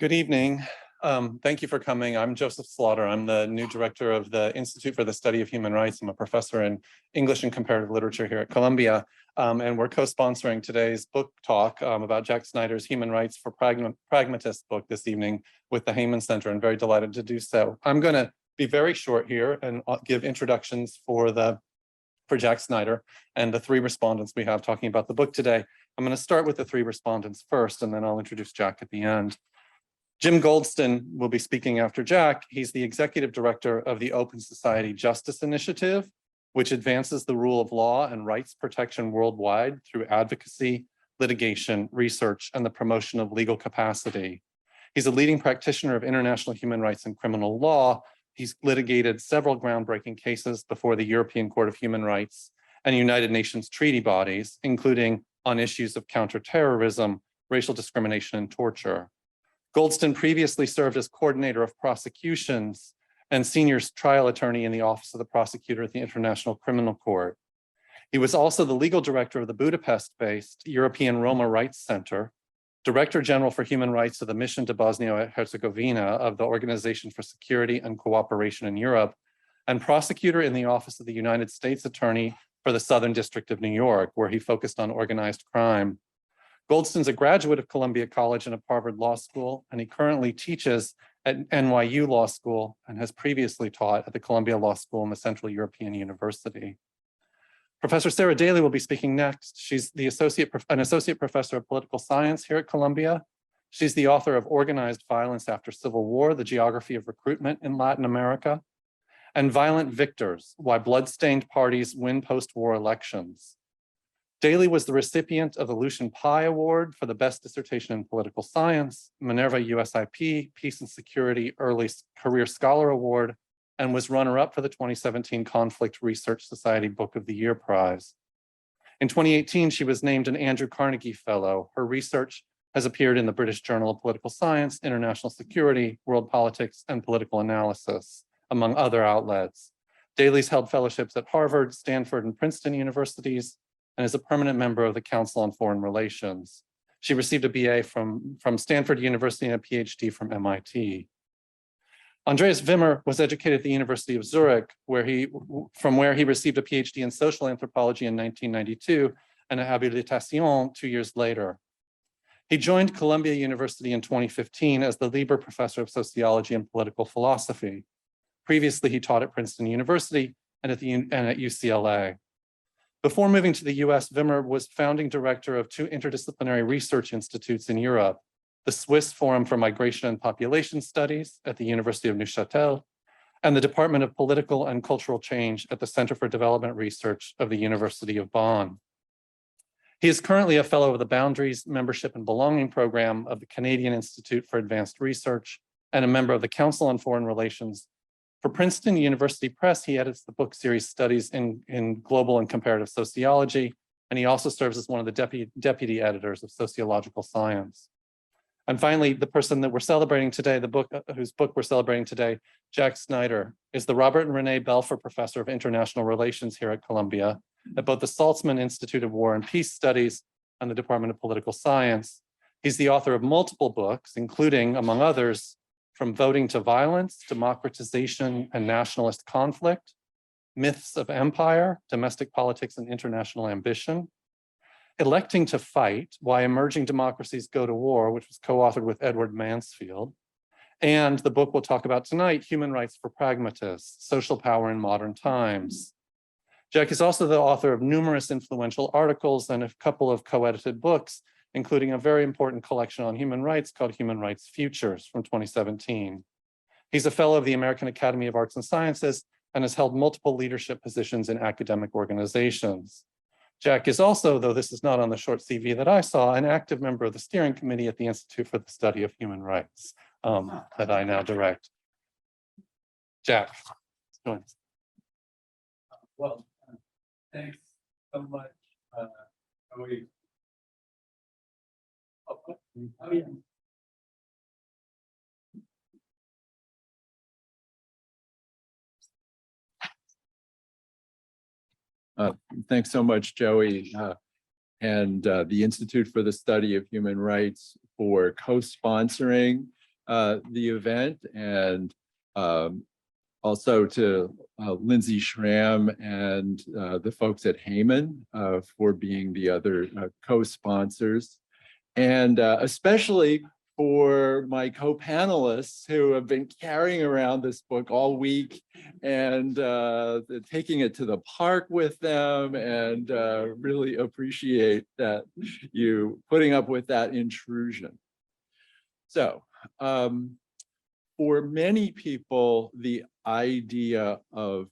Good evening. Thank you for coming. I'm Joseph Slaughter. I'm the new director of the Institute for the Study of Human Rights. I'm a professor in English and Comparative Literature here at Columbia. And we're co-sponsoring today's book talk about Jack Snyder's Human Rights for Pragmatists book this evening with the Heyman Center, and very delighted to do so. I'm going to be very short here and give introductions for Jack Snyder and the three respondents we have talking about the book today. I'm going to start with the three respondents first, and then I'll introduce Jack at the end. Jim Goldston will be speaking after Jack. He's the executive director of the Open Society Justice Initiative, which advances the rule of law and rights protection worldwide through advocacy, litigation, research, and the promotion of legal capacity. He's a leading practitioner of international human rights and criminal law. He's litigated several groundbreaking cases before the European Court of Human Rights and United Nations treaty bodies, including on issues of counterterrorism, racial discrimination, and torture. Goldston previously served as coordinator of prosecutions and senior trial attorney in the Office of the Prosecutor at the International Criminal Court. He was also the legal director of the Budapest-based European Roma Rights Center, Director General for Human Rights of the Mission to Bosnia-Herzegovina of the Organization for Security and Cooperation in Europe, and prosecutor in the Office of the United States Attorney for the Southern District of New York, where he focused on organized crime. Goldston's a graduate of Columbia College and of Harvard Law School, and he currently teaches at NYU Law School and has previously taught at the Columbia Law School and the Central European University. Professor Sarah Daly will be speaking next. She's an associate professor of political science here at Columbia. She's the author of Organized Violence After Civil War, The Geography of Recruitment in Latin America, and Violent Victors, Why Bloodstained Parties Win Post-War Elections. Daly was the recipient of the Lucian Pye Award for the Best Dissertation in Political Science, Minerva USIP Peace and Security Early Career Scholar Award, and was runner-up for the 2017 Conflict Research Society Book of the Year Prize. In 2018, she was named an Andrew Carnegie Fellow. Her research has appeared in the British Journal of Political Science, International Security, World Politics, and Political Analysis, among other outlets. Daly's held fellowships at Harvard, Stanford, and Princeton universities, and is a permanent member of the Council on Foreign Relations. She received a BA from Stanford University and a PhD from MIT. Andreas Wimmer was educated at the University of Zurich, from where he received a PhD in social anthropology in 1992 and a habilitation 2 years later. He joined Columbia University in 2015 as the Lieber Professor of Sociology and Political Philosophy. Previously, he taught at Princeton University and at UCLA. Before moving to the US, Wimmer was founding director of two interdisciplinary research institutes in Europe, the Swiss Forum for Migration and Population Studies at the University of Neuchâtel, and the Department of Political and Cultural Change at the Center for Development Research of the University of Bonn. He is currently a fellow of the Boundaries, Membership and Belonging Program of the Canadian Institute for Advanced Research and a member of the Council on Foreign Relations. For Princeton University Press, he edits the book series Studies in Global and Comparative Sociology, and he also serves as one of the deputy editors of Sociological Science. And finally, the person that we're celebrating today, whose book we're celebrating today, Jack Snyder, is the Robert and Renee Belfer Professor of International Relations here at Columbia at both the Saltzman Institute of War and Peace Studies and the Department of Political Science. He's the author of multiple books, including, among others, From Voting to Violence, Democratization and Nationalist Conflict, Myths of Empire, Domestic Politics and International Ambition, Electing to Fight, Why Emerging Democracies Go to War, which was co-authored with Edward Mansfield, and the book we'll talk about tonight, Human Rights for Pragmatists, Social Power in Modern Times. Jack is also the author of numerous influential articles and a couple of co-edited books, including a very important collection on human rights called Human Rights Futures from 2017. He's a fellow of the American Academy of Arts and Sciences and has held multiple leadership positions in academic organizations. Jack is also, though this is not on the short CV that I saw, an active member of the steering committee at the Institute for the Study of Human Rights that I now direct. Jack, go ahead. Well, thanks so much. How are you? Oh, yeah. Thanks so much, Joey, and the Institute for the Study of Human Rights for co-sponsoring the event, and also to Lindsay Schramm and the folks at Heyman for being the other co-sponsors, and especially for my co-panelists who have been carrying around this book all week and taking it to the park with them, and really appreciate that you putting up with that intrusion. So for many people, the idea of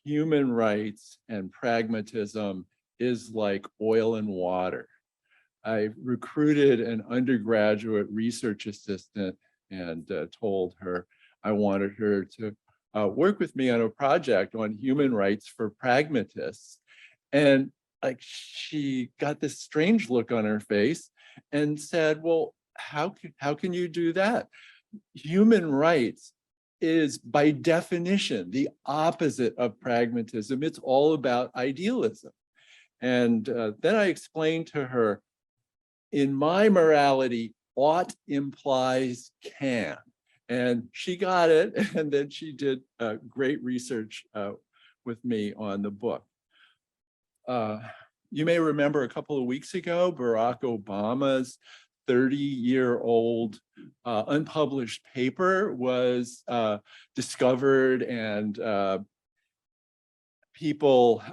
human rights and pragmatism is like oil and water. I recruited an undergraduate research assistant and told her I wanted her to work with me on a project on human rights for pragmatists. And like, she got this strange look on her face and said, well, how can you do that? Human rights is by definition the opposite of pragmatism. It's all about idealism. And then I explained to her, in my morality, ought implies can. And she got it. And then she did great research with me on the book. You may remember a couple of weeks ago, Barack Obama's 30-year-old unpublished paper was discovered, and people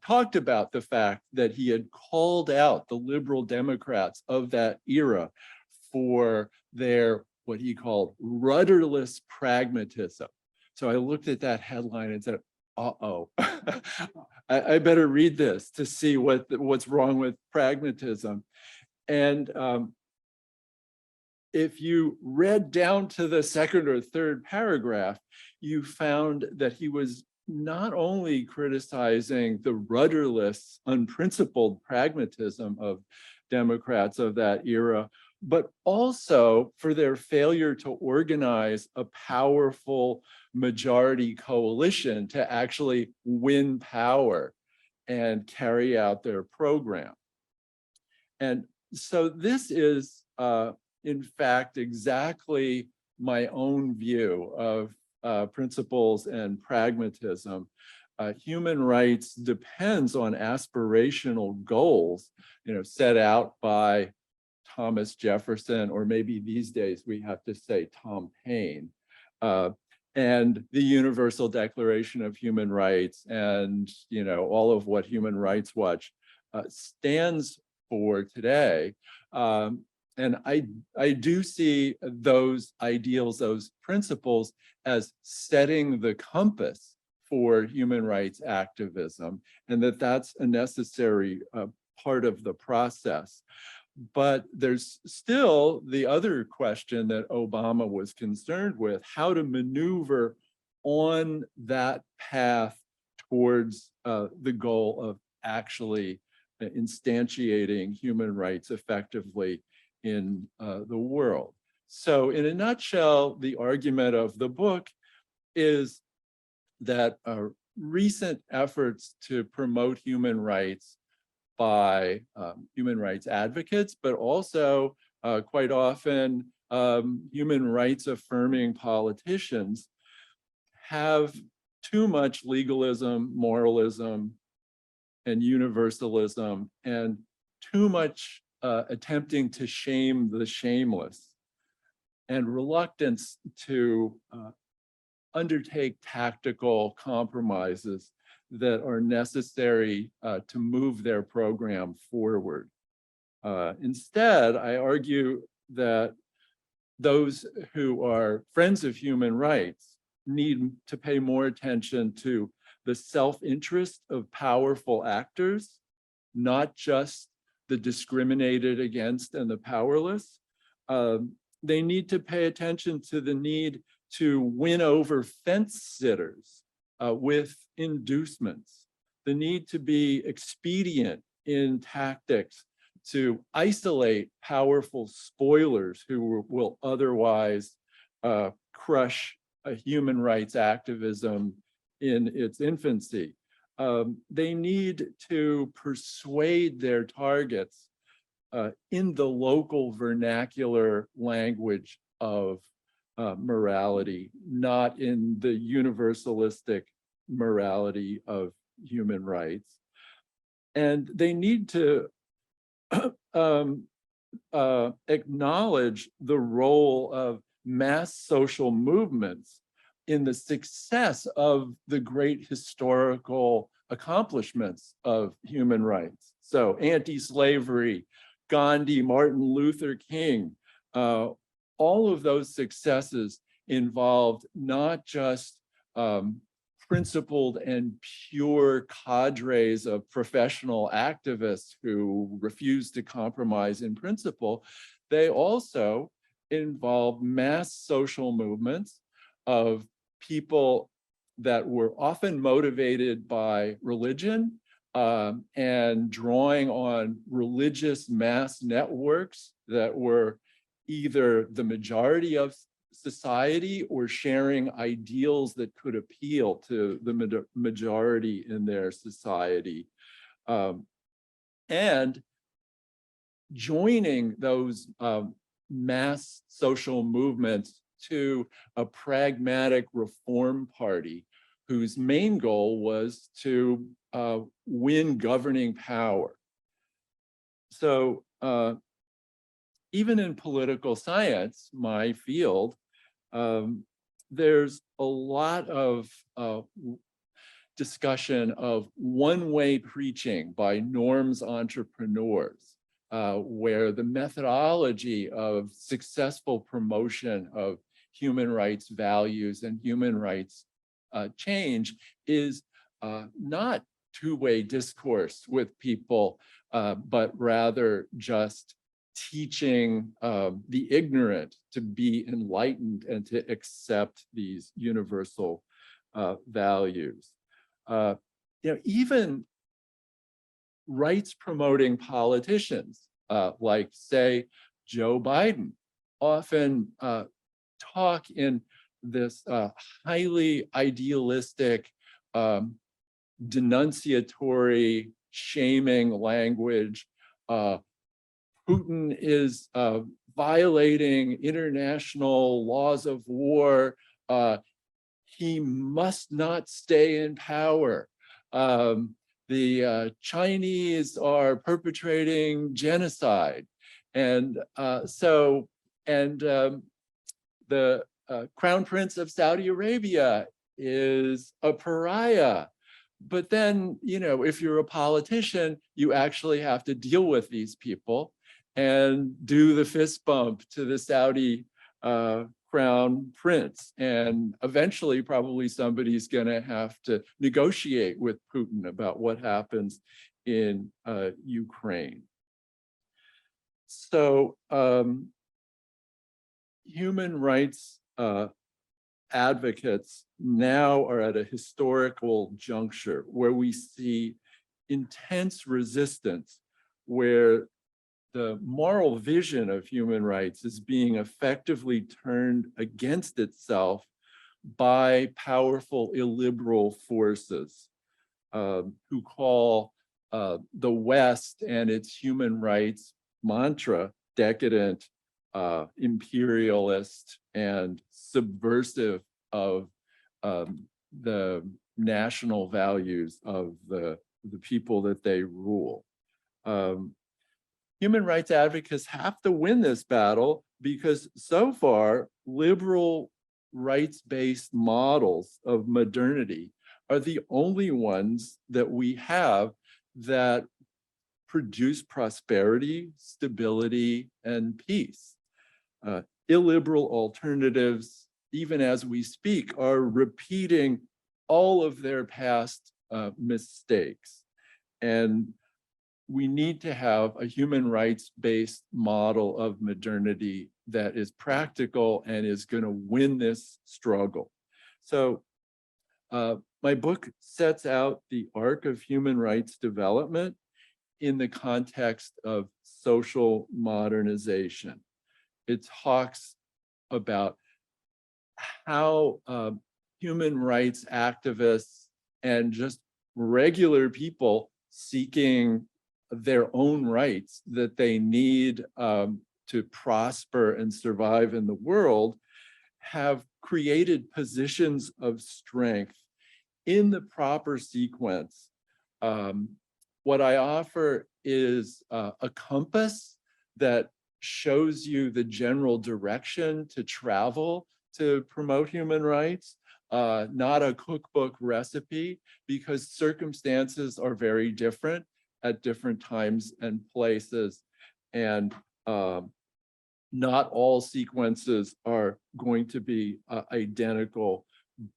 talked about the fact that he had called out the liberal Democrats of that era for their, what he called, rudderless pragmatism. So I looked at that headline and said, uh-oh, I better read this to see what's wrong with pragmatism. And if you read down to the second or third paragraph, you found that he was not only criticizing the rudderless, unprincipled pragmatism of Democrats of that era, but also for their failure to organize a powerful majority coalition to actually win power and carry out their program. And so this is, in fact, exactly my own view of principles and pragmatism. Human rights depends on aspirational goals, set out by Thomas Jefferson, or maybe these days we have to say Tom Paine, and the Universal Declaration of Human Rights, and all of what Human Rights Watch stands for today. And I do see those ideals, those principles, as setting the compass for human rights activism, and that's a necessary part of the process. But there's still the other question that Obama was concerned with: how to maneuver on that path towards the goal of actually instantiating human rights effectively in the world. So in a nutshell, the argument of the book is that recent efforts to promote human rights by human rights advocates, but also quite often human rights affirming politicians, have too much legalism, moralism, and universalism, and too much attempting to shame the shameless, and reluctance to undertake tactical compromises that are necessary to move their program forward. Instead, I argue that those who are friends of human rights need to pay more attention to the self-interest of powerful actors, not just the discriminated against and the powerless. They need to pay attention to the need to win over fence sitters with inducements, the need to be expedient in tactics to isolate powerful spoilers who will otherwise crush human rights activism in its infancy. They need to persuade their targets in the local vernacular language of morality, not in the universalistic morality of human rights. And they need to acknowledge the role of mass social movements in the success of the great historical accomplishments of human rights. So anti-slavery, Gandhi, Martin Luther King, all of those successes involved not just principled and pure cadres of professional activists who refused to compromise in principle. They also involved mass social movements of people that were often motivated by religion and drawing on religious mass networks that were either the majority of society or sharing ideals that could appeal to the majority in their society. And joining those mass social movements to a pragmatic reform party whose main goal was to win governing power. So even in political science, my field, there's a lot of discussion of one-way preaching by norms entrepreneurs, where the methodology of successful promotion of human rights values and human rights change is not two-way discourse with people, but rather just teaching the ignorant to be enlightened and to accept these universal values. Even rights-promoting politicians, like say Joe Biden, often talk in this highly idealistic, denunciatory, shaming language. Putin is violating international laws of war. He must not stay in power. The Chinese are perpetrating genocide. And the Crown Prince of Saudi Arabia is a pariah. But then, if you're a politician, you actually have to deal with these people and do the fist bump to the Saudi crown prince. And eventually, probably somebody's going to have to negotiate with Putin about what happens in Ukraine. So human rights advocates now are at a historical juncture where we see intense resistance, where the moral vision of human rights is being effectively turned against itself by powerful illiberal forces who call the West and its human rights mantra decadent, imperialist, and subversive of the national values of the people that they rule. Human rights advocates have to win this battle because so far, liberal rights-based models of modernity are the only ones that we have that produce prosperity, stability, and peace. Illiberal alternatives, even as we speak, are repeating all of their past mistakes. And we need to have a human rights-based model of modernity that is practical and is going to win this struggle. So my book sets out the arc of human rights development in the context of social modernization. It talks about how human rights activists and just regular people seeking their own rights that they need to prosper and survive in the world have created positions of strength in the proper sequence. What I offer is a compass that shows you the general direction to travel to promote human rights, not a cookbook recipe, because circumstances are very different at different times and places. And not all sequences are going to be identical,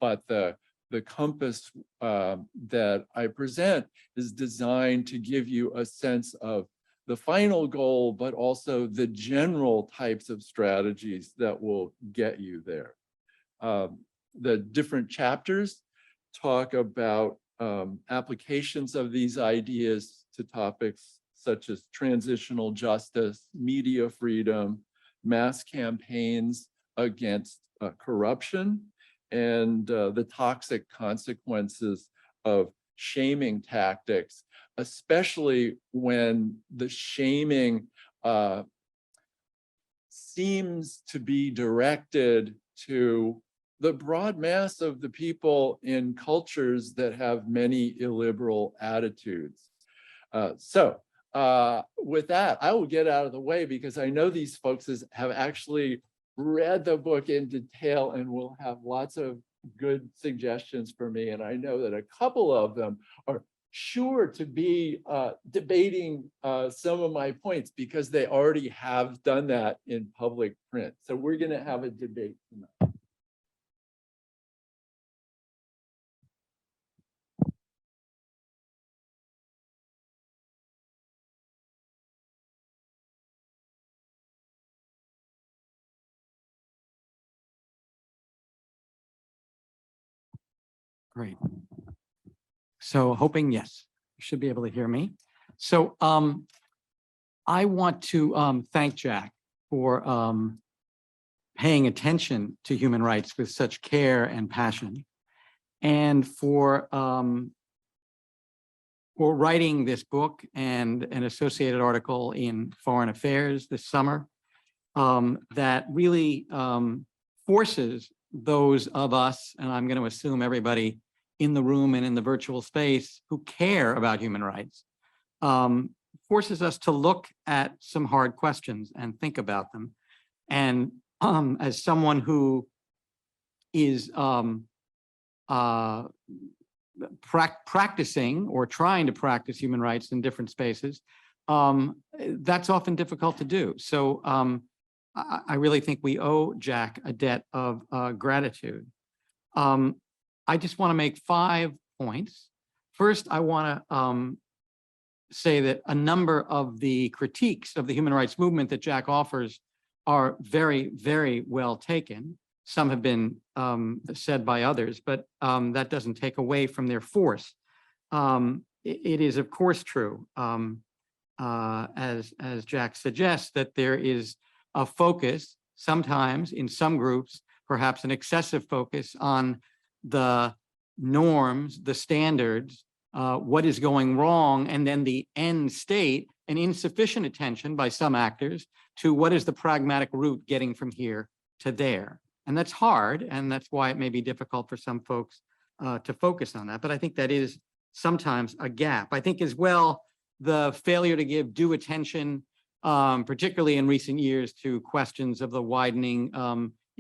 but the compass that I present is designed to give you a sense of the final goal, but also the general types of strategies that will get you there. The different chapters talk about applications of these ideas to topics such as transitional justice, media freedom, mass campaigns against corruption, and the toxic consequences of shaming tactics, especially when the shaming seems to be directed to the broad mass of the people in cultures that have many illiberal attitudes. With that, I will get out of the way because I know these folks have actually read the book in detail and will have lots of good suggestions for me. And I know that a couple of them are sure to be debating some of my points because they already have done that in public print. So we're going to have a debate tonight. Great. So hoping, yes, you should be able to hear me. So I want to thank Jack for paying attention to human rights with such care and passion, and for writing this book and an associated article in Foreign Affairs this summer that really forces those of us, and I'm going to assume everybody in the room and in the virtual space who care about human rights, forces us to look at some hard questions and think about them. And as someone who is practicing or trying to practice human rights in different spaces, that's often difficult to do. So I really think we owe Jack a debt of gratitude. I just want to make 5 points. First, I want to say that a number of the critiques of the human rights movement that Jack offers are very, very well taken. Some have been said by others, but that doesn't take away from their force. It is, of course, true, as Jack suggests, that there is a focus, sometimes in some groups, perhaps an excessive focus on the norms, the standards, what is going wrong, and then the end state, and insufficient attention by some actors to what is the pragmatic route getting from here to there. And that's hard, and that's why it may be difficult for some folks to focus on that. But I think that is sometimes a gap. I think as well, the failure to give due attention, particularly in recent years, to questions of the widening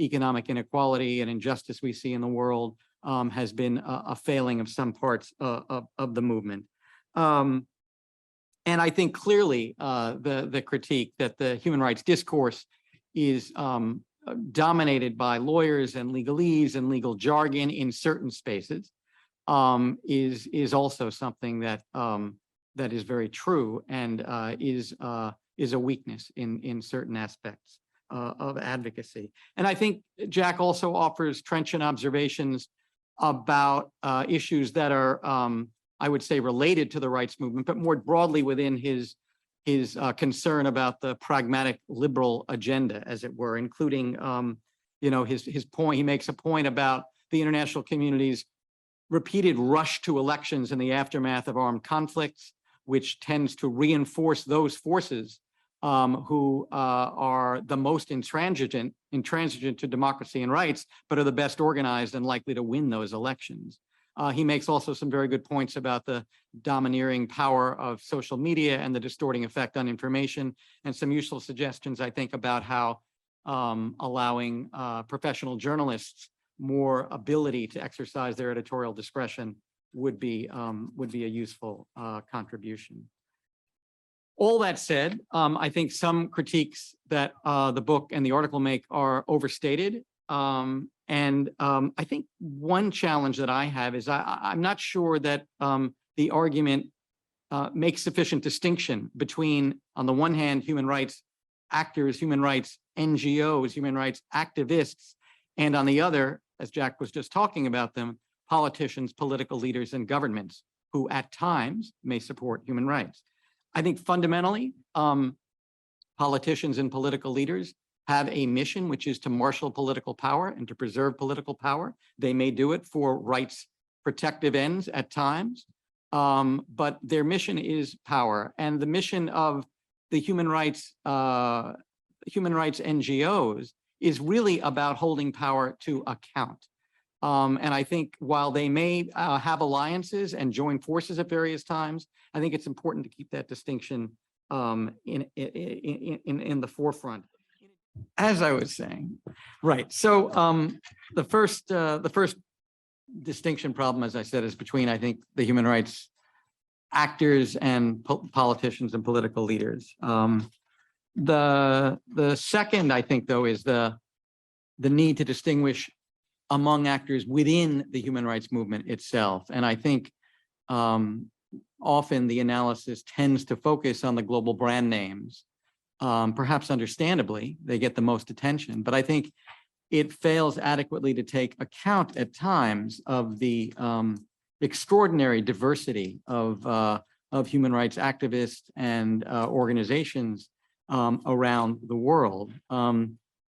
economic inequality and injustice we see in the world has been a failing of some parts of the movement. And I think clearly the critique that the human rights discourse is dominated by lawyers and legalese and legal jargon in certain spaces is also something that that is very true and is a weakness in certain aspects of advocacy. And I think Jack also offers trenchant observations about issues that are, I would say, related to the rights movement, but more broadly within his concern about the pragmatic liberal agenda, as it were, including, you know, his point. He makes a point about the international community's repeated rush to elections in the aftermath of armed conflicts, which tends to reinforce those forces who are the most intransigent to democracy and rights, but are the best organized and likely to win those elections. He makes also some very good points about the domineering power of social media and the distorting effect on information, and some useful suggestions, I think, about how allowing professional journalists more ability to exercise their editorial discretion would be a useful contribution. All that said, I think some critiques that the book and the article make are overstated. And I think one challenge that I have is I'm not sure that the argument makes sufficient distinction between, on the one hand, human rights actors, human rights NGOs, human rights activists, and on the other, as Jack was just talking about them, politicians, political leaders, and governments who at times may support human rights. I think fundamentally, politicians and political leaders have a mission, which is to marshal political power and to preserve political power. They may do it for rights protective ends at times, but their mission is power. And the mission of the human rights NGOs is really about holding power to account. And I think while they may have alliances and join forces at various times, I think it's important to keep that distinction in the forefront. As I was saying, right. So the first distinction problem, as I said, is between, I think, the human rights actors and politicians and political leaders. The second, I think, though, is the need to distinguish among actors within the human rights movement itself. And I think often the analysis tends to focus on the global brand names. Perhaps understandably, they get the most attention, but I think it fails adequately to take account at times of the extraordinary diversity of human rights activists and organizations around the world,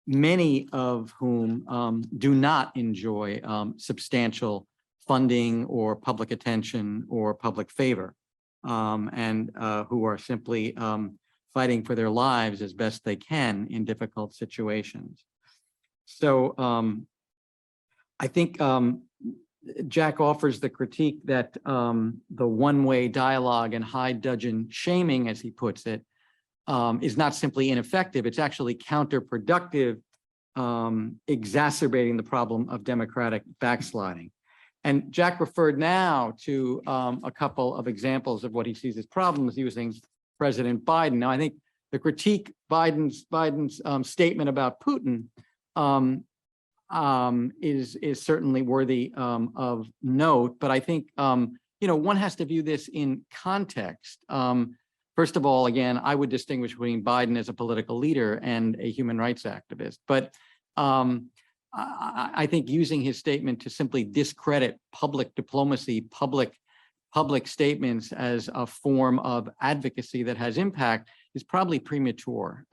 many of whom do not enjoy substantial funding or public attention or public favor, and who are simply fighting for their lives as best they can in difficult situations. So I think Jack offers the critique that the one-way dialogue and high dudgeon shaming, as he puts it, is not simply ineffective, it's actually counterproductive, exacerbating the problem of democratic backsliding. And Jack referred now to a couple of examples of what he sees as problems using President Biden. Now, I think the critique Biden's statement about Putin is certainly worthy of note, but I think one has to view this in context. First of all, again, I would distinguish between Biden as a political leader and a human rights activist, but I think using his statement to simply discredit public diplomacy, public statements as a form of advocacy that has impact is probably premature,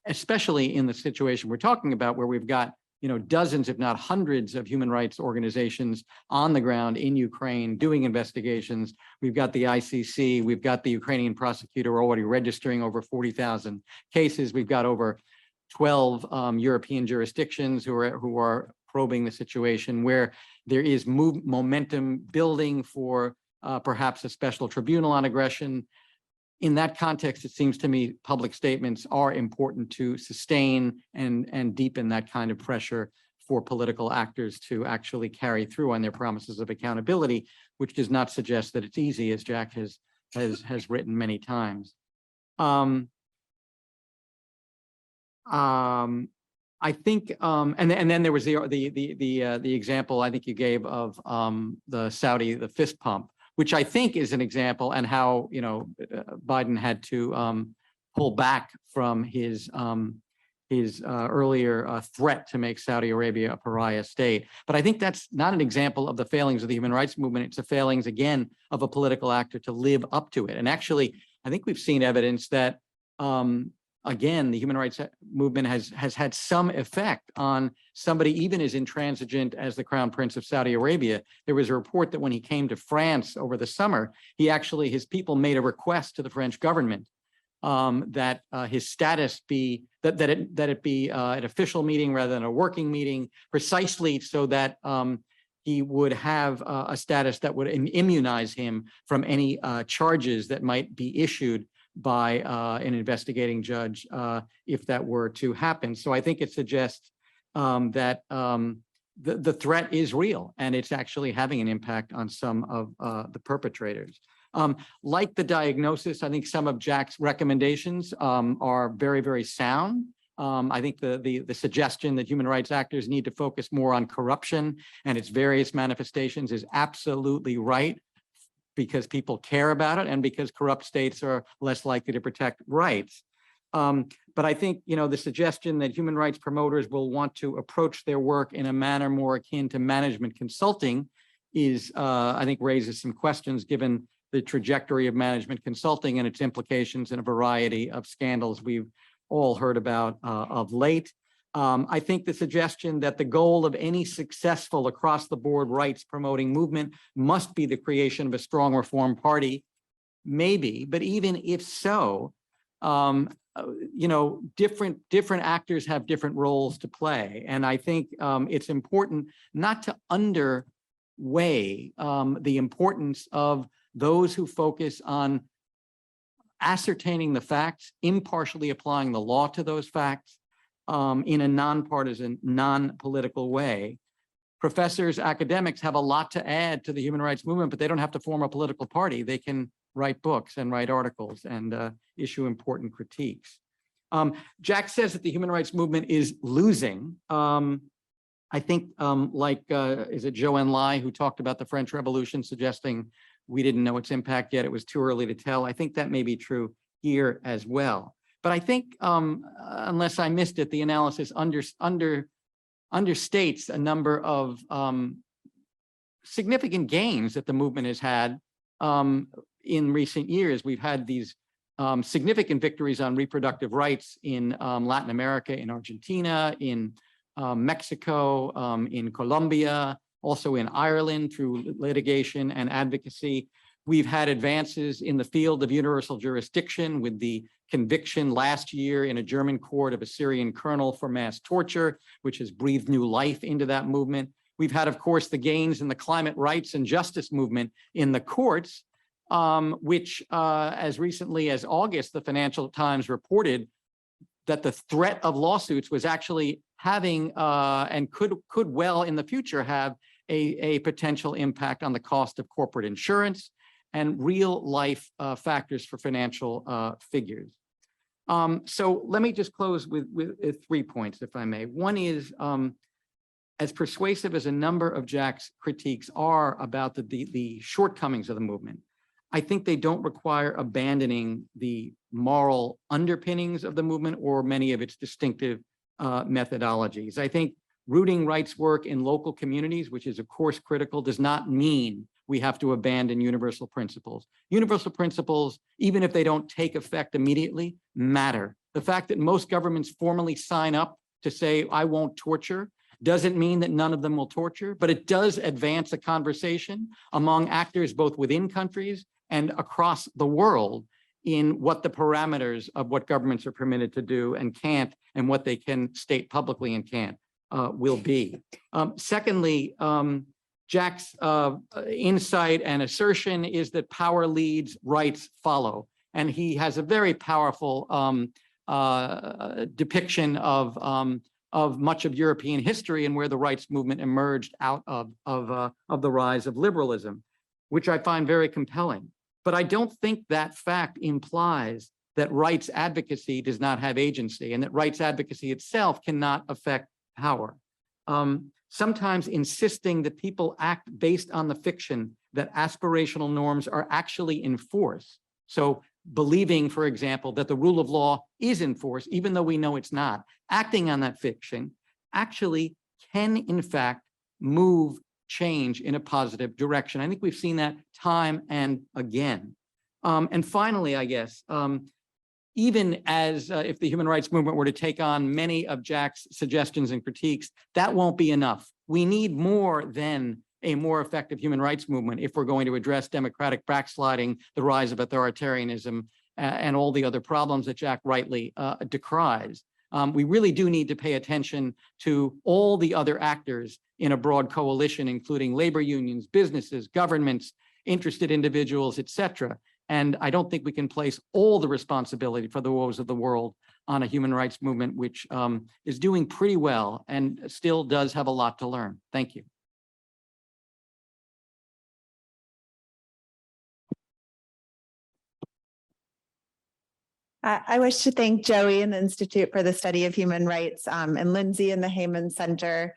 especially in the situation we're talking about, where we've got dozens, if not hundreds, of human rights organizations on the ground in Ukraine doing investigations. We've got the ICC, we've got the Ukrainian prosecutor already registering over 40,000 cases. We've got over 12 European jurisdictions who are probing the situation, where there is momentum building for perhaps a special tribunal on aggression. In that context, it seems to me public statements are important to sustain and deepen that kind of pressure for political actors to actually carry through on their promises of accountability, which does not suggest that it's easy, as Jack has written many times. I think, and then there was the example I think you gave of the fist pump, which I think is an example, and how Biden had to pull back from his earlier threat to make Saudi Arabia a pariah state. But I think that's not an example of the failings of the human rights movement. It's the failings, again, of a political actor to live up to it. And actually, I think we've seen evidence that again, the human rights movement has had some effect on somebody even as intransigent as the Crown Prince of Saudi Arabia. There was a report that when he came to France over the summer, his people made a request to the French government that his status be that it be an official meeting rather than a working meeting, precisely so that he would have a status that would immunize him from any charges that might be issued by an investigating judge if that were to happen. So I think it suggests that the threat is real, and it's actually having an impact on some of the perpetrators. Like the diagnosis, I think some of Jack's recommendations are very, very sound. I think the suggestion that human rights actors need to focus more on corruption and its various manifestations is absolutely right, because people care about it and because corrupt states are less likely to protect rights. But I think, the suggestion that human rights promoters will want to approach their work in a manner more akin to management consulting is, I think, raises some questions given the trajectory of management consulting and its implications in a variety of scandals we've all heard about of late. I think the suggestion that the goal of any successful across-the-board rights-promoting movement must be the creation of a strong reform party, maybe, but even if so, different actors have different roles to play. And I think it's important not to underweigh the importance of those who focus on ascertaining the facts, impartially applying the law to those facts in a nonpartisan, non-political way. Professors, academics have a lot to add to the human rights movement, but they don't have to form a political party. They can write books and write articles and issue important critiques. Jack says that the human rights movement is losing. I think is it Joanne Lai who talked about the French Revolution, suggesting we didn't know its impact yet, it was too early to tell. I think that may be true here as well. But I think, unless I missed it, the analysis understates a number of significant gains that the movement has had in recent years. We've had these significant victories on reproductive rights in Latin America, in Argentina, in Mexico, in Colombia, also in Ireland through litigation and advocacy. We've had advances in the field of universal jurisdiction with the conviction last year in a German court of a Syrian colonel for mass torture, which has breathed new life into that movement. We've had, of course, the gains in the climate rights and justice movement in the courts, which as recently as August, the Financial Times reported that the threat of lawsuits was actually having and could well in the future have a potential impact on the cost of corporate insurance and real life factors for financial figures. So let me just close with 3 points, if I may. One is, as persuasive as a number of Jack's critiques are about the shortcomings of the movement, I think they don't require abandoning the moral underpinnings of the movement or many of its distinctive methodologies. I think rooting rights work in local communities, which is of course critical, does not mean we have to abandon universal principles. Universal principles, even if they don't take effect immediately, matter. The fact that most governments formally sign up to say, I won't torture, doesn't mean that none of them will torture, but it does advance a conversation among actors both within countries and across the world in what the parameters of what governments are permitted to do and can't, and what they can state publicly and can't will be. Secondly, Jack's insight and assertion is that power leads, rights follow. And he has a very powerful depiction of much of European history and where the rights movement emerged out of the rise of liberalism, which I find very compelling. But I don't think that fact implies that rights advocacy does not have agency and that rights advocacy itself cannot affect power. Sometimes insisting that people act based on the fiction that aspirational norms are actually in force. So believing, for example, that the rule of law is in force, even though we know it's not, acting on that fiction actually can, in fact, move change in a positive direction. I think we've seen that time and again. And finally, I guess, even as if the human rights movement were to take on many of Jack's suggestions and critiques, that won't be enough. We need more than a more effective human rights movement if we're going to address democratic backsliding, the rise of authoritarianism, and all the other problems that Jack rightly decries. We really do need to pay attention to all the other actors in a broad coalition, including labor unions, businesses, governments, interested individuals, et cetera. And I don't think we can place all the responsibility for the woes of the world on a human rights movement, which is doing pretty well and still does have a lot to learn. Thank you. I wish to thank Joey and the Institute for the Study of Human Rights and Lindsay and the Heyman Center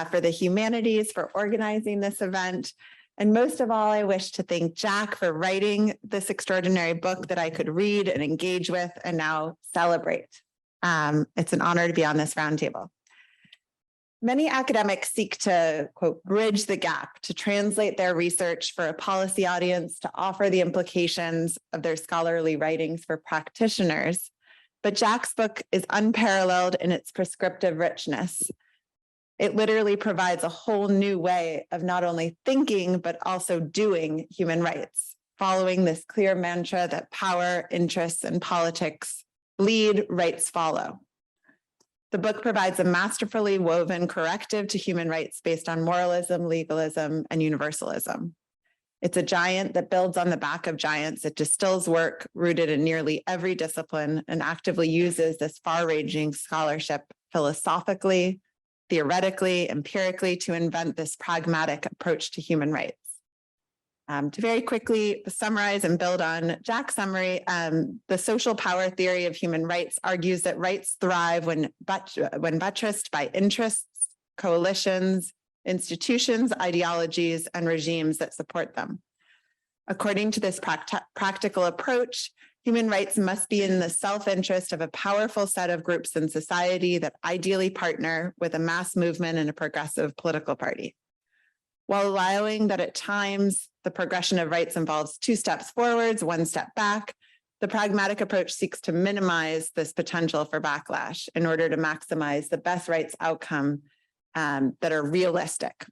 for the Humanities for organizing this event. And most of all, I wish to thank Jack for writing this extraordinary book that I could read and engage with and now celebrate. It's an honor to be on this roundtable. Many academics seek to, quote, bridge the gap, to translate their research for a policy audience, to offer the implications of their scholarly writings for practitioners. But Jack's book is unparalleled in its prescriptive richness. It literally provides a whole new way of not only thinking, but also doing human rights, following this clear mantra that power, interests, and politics lead, rights follow. The book provides a masterfully woven corrective to human rights based on moralism, legalism, and universalism. It's a giant that builds on the back of giants. It distills work rooted in nearly every discipline and actively uses this far-ranging scholarship philosophically, theoretically, empirically to invent this pragmatic approach to human rights. To very quickly summarize and build on Jack's summary, the social power theory of human rights argues that rights thrive when buttressed by interests, coalitions, institutions, ideologies, and regimes that support them. According to this practical approach, human rights must be in the self-interest of a powerful set of groups in society that ideally partner with a mass movement and a progressive political party. While allowing that at times the progression of rights involves 2 steps forwards, 1 step back, the pragmatic approach seeks to minimize this potential for backlash in order to maximize the best rights outcome that are realistic.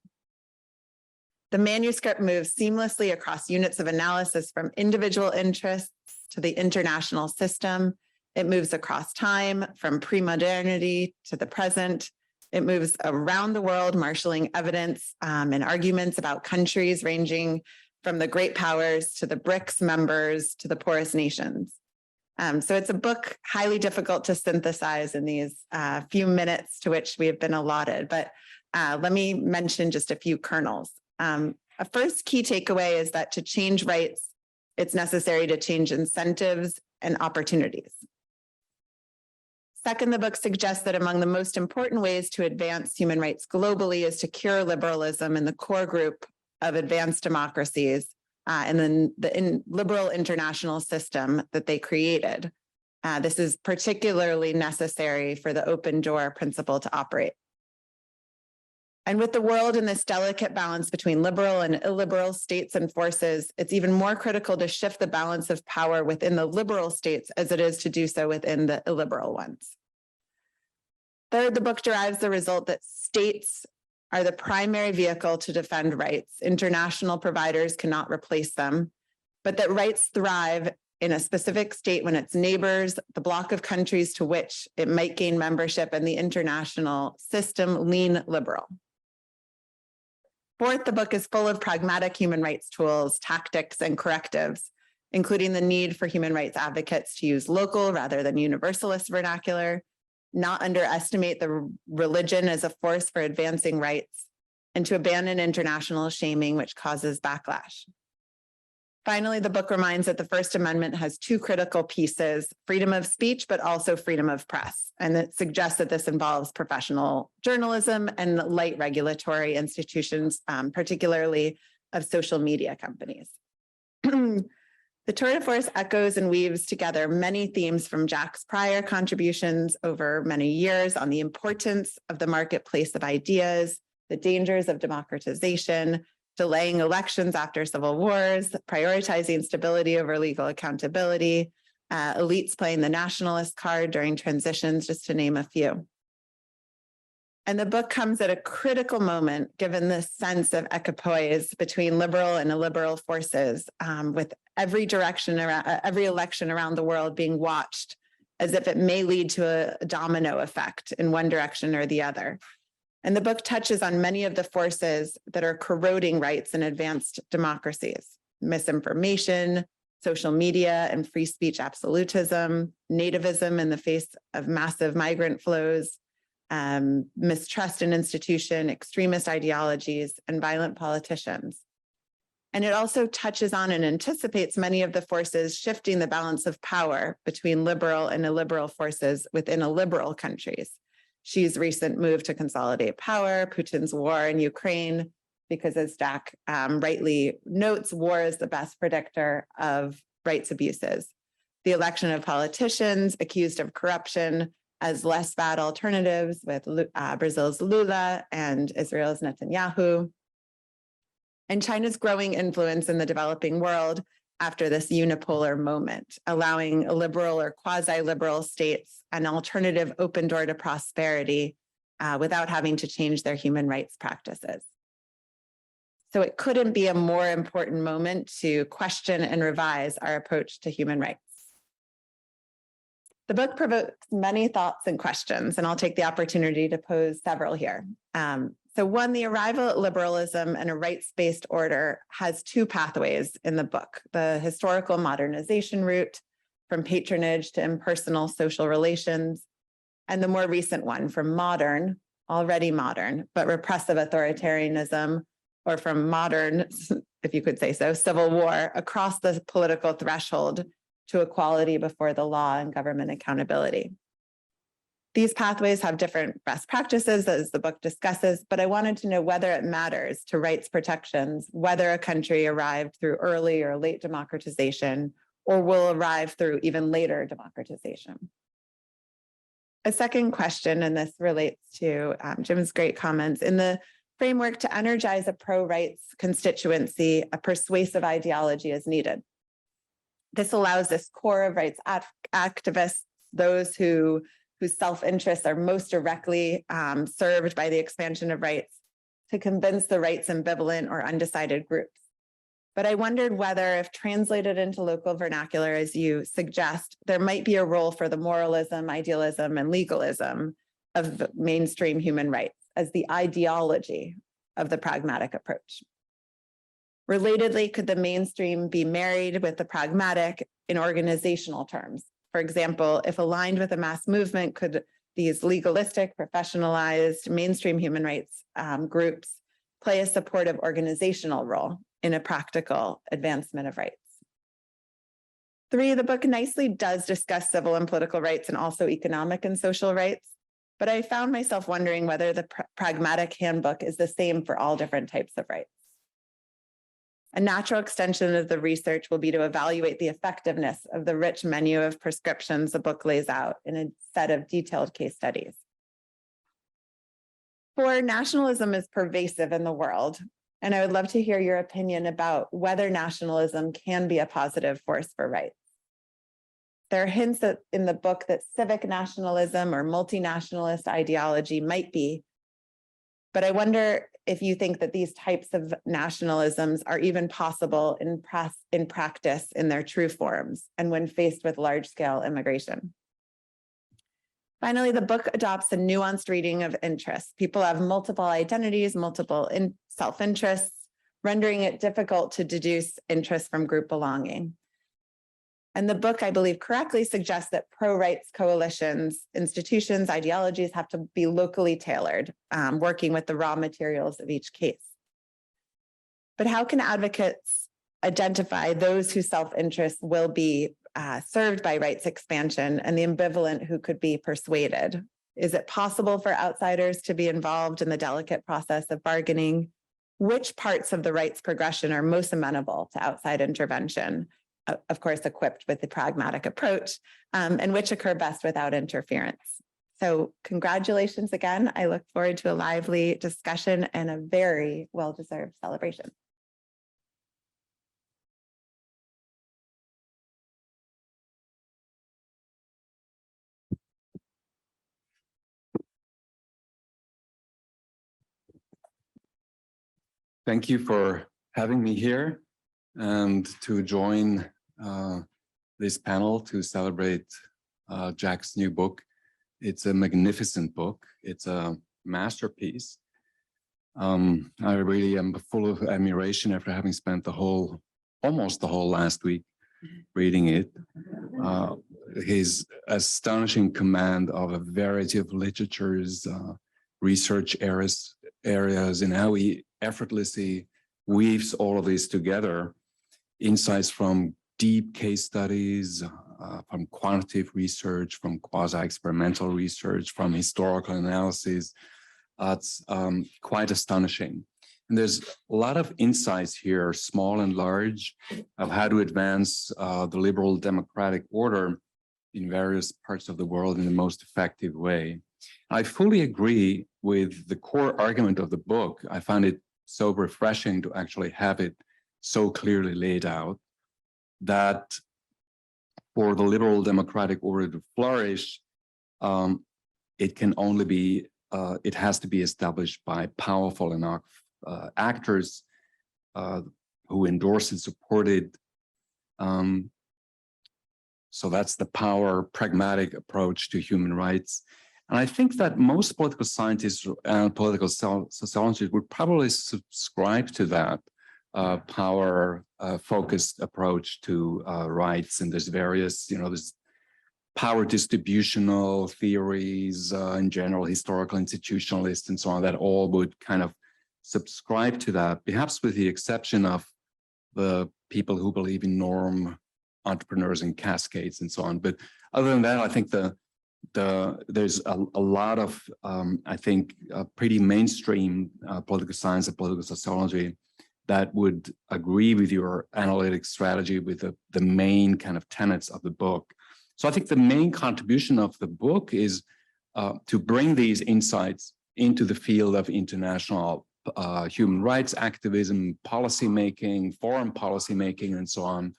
The manuscript moves seamlessly across units of analysis from individual interests to the international system. It moves across time from pre-modernity to the present. It moves around the world, marshaling evidence and arguments about countries ranging from the great powers to the BRICS members to the poorest nations. So it's a book highly difficult to synthesize in these few minutes to which we have been allotted, but let me mention just a few kernels. A first key takeaway is that to change rights, it's necessary to change incentives and opportunities. Second, the book suggests that among the most important ways to advance human rights globally is to cure liberalism in the core group of advanced democracies and then the liberal international system that they created. This is particularly necessary for the open door principle to operate. And with the world in this delicate balance between liberal and illiberal states and forces, it's even more critical to shift the balance of power within the liberal states as it is to do so within the illiberal ones. Third, the book derives the result that states are the primary vehicle to defend rights. International providers cannot replace them, but that rights thrive in a specific state when its neighbors, the bloc of countries to which it might gain membership, and the international system lean liberal. Fourth, the book is full of pragmatic human rights tools, tactics, and correctives, including the need for human rights advocates to use local rather than universalist vernacular, not underestimate the religion as a force for advancing rights, and to abandon international shaming, which causes backlash. Finally, the book reminds that the First Amendment has 2 critical pieces, freedom of speech, but also freedom of press. And it suggests that this involves professional journalism and light regulatory institutions, particularly of social media companies. The tour de force echoes and weaves together many themes from Jack's prior contributions over many years on the importance of the marketplace of ideas, the dangers of democratization, delaying elections after civil wars, prioritizing stability over legal accountability, elites playing the nationalist card during transitions, just to name a few. And the book comes at a critical moment, given this sense of equipoise between liberal and illiberal forces, with every election around the world being watched as if it may lead to a domino effect in one direction or the other. And the book touches on many of the forces that are corroding rights in advanced democracies: misinformation, social media and free speech absolutism, nativism in the face of massive migrant flows, mistrust in institution, extremist ideologies, and violent politicians. And it also touches on and anticipates many of the forces shifting the balance of power between liberal and illiberal forces within illiberal countries. Xi's recent move to consolidate power, Putin's war in Ukraine, because as Jack rightly notes, war is the best predictor of rights abuses. The election of politicians accused of corruption as less bad alternatives with Brazil's Lula and Israel's Netanyahu. And China's growing influence in the developing world after this unipolar moment, allowing liberal or quasi-liberal states an alternative open door to prosperity without having to change their human rights practices. So it couldn't be a more important moment to question and revise our approach to human rights. The book provokes many thoughts and questions, and I'll take the opportunity to pose several here. So one, the arrival at liberalism and a rights-based order has two pathways in the book: the historical modernization route from patronage to impersonal social relations, and the more recent one from modern, already modern, but repressive authoritarianism, or from modern, if you could say so, civil war across the political threshold to equality before the law and government accountability. These pathways have different best practices, as the book discusses, but I wanted to know whether it matters to rights protections, whether a country arrived through early or late democratization, or will arrive through even later democratization. A second question, and this relates to Jim's great comments, in the framework to energize a pro-rights constituency, a persuasive ideology is needed. This allows this core of rights activists, those whose self-interests are most directly served by the expansion of rights, to convince the rights ambivalent or undecided groups. But I wondered whether, if translated into local vernacular, as you suggest, there might be a role for the moralism, idealism, and legalism of mainstream human rights as the ideology of the pragmatic approach. Relatedly, could the mainstream be married with the pragmatic in organizational terms? For example, if aligned with a mass movement, could these legalistic, professionalized, mainstream human rights groups play a supportive organizational role in a practical advancement of rights? 3, the book nicely does discuss civil and political rights and also economic and social rights, but I found myself wondering whether the pragmatic handbook is the same for all different types of rights. A natural extension of the research will be to evaluate the effectiveness of the rich menu of prescriptions the book lays out in a set of detailed case studies. 4, nationalism is pervasive in the world, and I would love to hear your opinion about whether nationalism can be a positive force for rights. There are hints in the book that civic nationalism or multinationalist ideology might be, but I wonder if you think that these types of nationalisms are even possible in practice in their true forms and when faced with large-scale immigration. Finally, the book adopts a nuanced reading of interests. People have multiple identities, multiple self-interests, rendering it difficult to deduce interest from group belonging. And the book, I believe, correctly suggests that pro-rights coalitions, institutions, ideologies have to be locally tailored, working with the raw materials of each case. But how can advocates identify those whose self-interest will be served by rights expansion and the ambivalent who could be persuaded? Is it possible for outsiders to be involved in the delicate process of bargaining? Which parts of the rights progression are most amenable to outside intervention? Of course, equipped with the pragmatic approach, and which occur best without interference. So congratulations again. I look forward to a lively discussion and a very well-deserved celebration. Thank you for having me here. and to join this panel to celebrate Jack's new book. It's a magnificent book. It's a masterpiece. I really am full of admiration after having spent almost the whole last week reading it. His astonishing command of a variety of literatures, research areas, and how he effortlessly weaves all of this together. Insights from deep case studies, from quantitative research, from quasi-experimental research, from historical analysis. It's quite astonishing. And there's a lot of insights here, small and large, of how to advance the liberal democratic order in various parts of the world in the most effective way. I fully agree with the core argument of the book. I find it so refreshing to actually have it so clearly laid out that for the liberal democratic order to flourish, it can only be, it has to be established by powerful enough actors who endorse and support it. So that's the power pragmatic approach to human rights. And I think that most political scientists and political sociologists would probably subscribe to that power focused approach to rights. And there's various, there's power distributional theories, in general, historical institutionalists and so on, that all would kind of subscribe to that, perhaps with the exception of the people who believe in norm entrepreneurs and cascades and so on. But other than that, I think there's a lot of, I think, pretty mainstream political science and political sociology that would agree with your analytic strategy with the main kind of tenets of the book. So I think the main contribution of the book is to bring these insights into the field of international human rights activism, policymaking, foreign policymaking, and so on.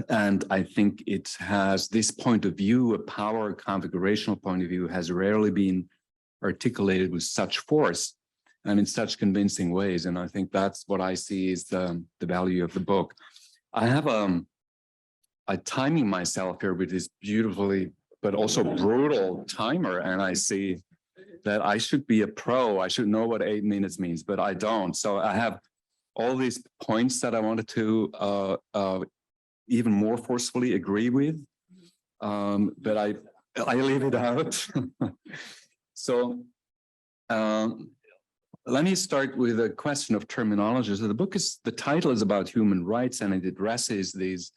And I think it has this point of view, a power configurational point of view, has rarely been articulated with such force and in such convincing ways. And I think that's what I see is the value of the book. I have a timing myself here with this beautifully, but also brutal timer. And I see that I should be a pro. I should know what 8 minutes means, but I don't. So I have all these points that I wanted to even more forcefully agree with, but I leave it out. So let me start with a question of terminology. So the title is about human rights, and it addresses these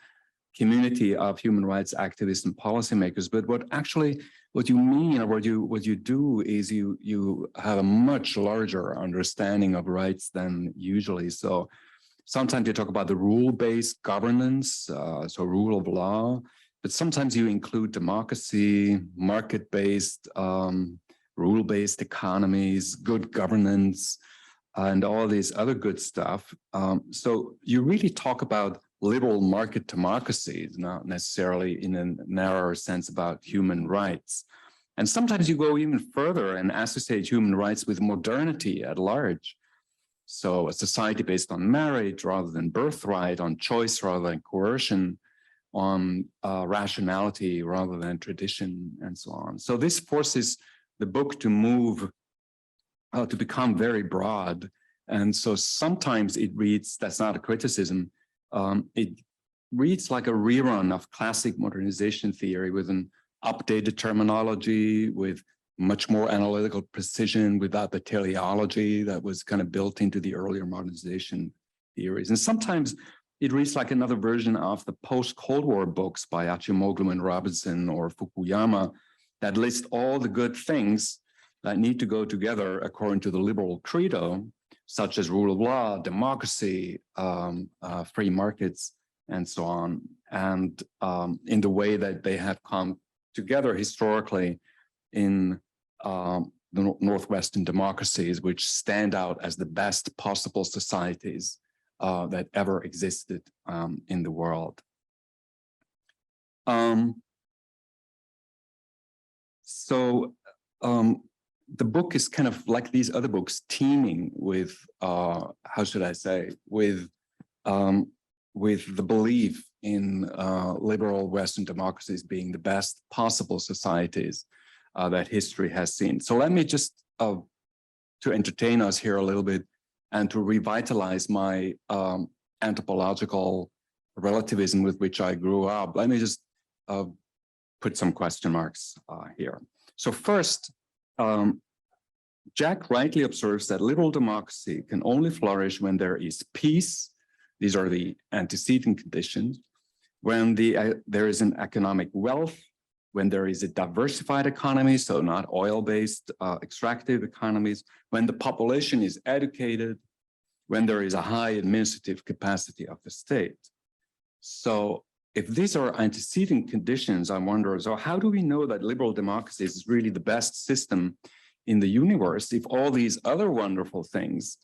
community of human rights activists and policymakers. But what you mean, or what you do is you have a much larger understanding of rights than usually. So sometimes you talk about the rule-based governance, so rule of law, but sometimes you include democracy, market-based, rule-based economies, good governance, and all these other good stuff. So you really talk about liberal market democracies, not necessarily in a narrower sense about human rights. And sometimes you go even further and associate human rights with modernity at large. So a society based on marriage rather than birthright, on choice rather than coercion, on rationality rather than tradition, and so on. So this forces the book to move, to become very broad. And so sometimes it reads, that's not a criticism, it reads like a rerun of classic modernization theory with an updated terminology, with much more analytical precision, without the teleology that was kind of built into the earlier modernization theories. And sometimes it reads like another version of the post-Cold War books by Acemoglu and Robinson or Fukuyama that list all the good things that need to go together according to the liberal credo, such as rule of law, democracy, free markets, and so on, and in the way that they have come together historically in the Northwestern democracies, which stand out as the best possible societies that ever existed in the world. The book is kind of like these other books, teeming with, how should I say, with with the belief in liberal Western democracies being the best possible societies that history has seen. So let me just, to entertain us here a little bit and to revitalize my anthropological relativism with which I grew up, let me just put some question marks here. So first, Jack rightly observes that liberal democracy can only flourish when there is peace. These are the antecedent conditions. When there is an economic wealth, when there is a diversified economy, so not oil-based extractive economies, when the population is educated, when there is a high administrative capacity of the state. So if these are antecedent conditions, I wonder, so how do we know that liberal democracy is really the best system in the universe if all these other wonderful things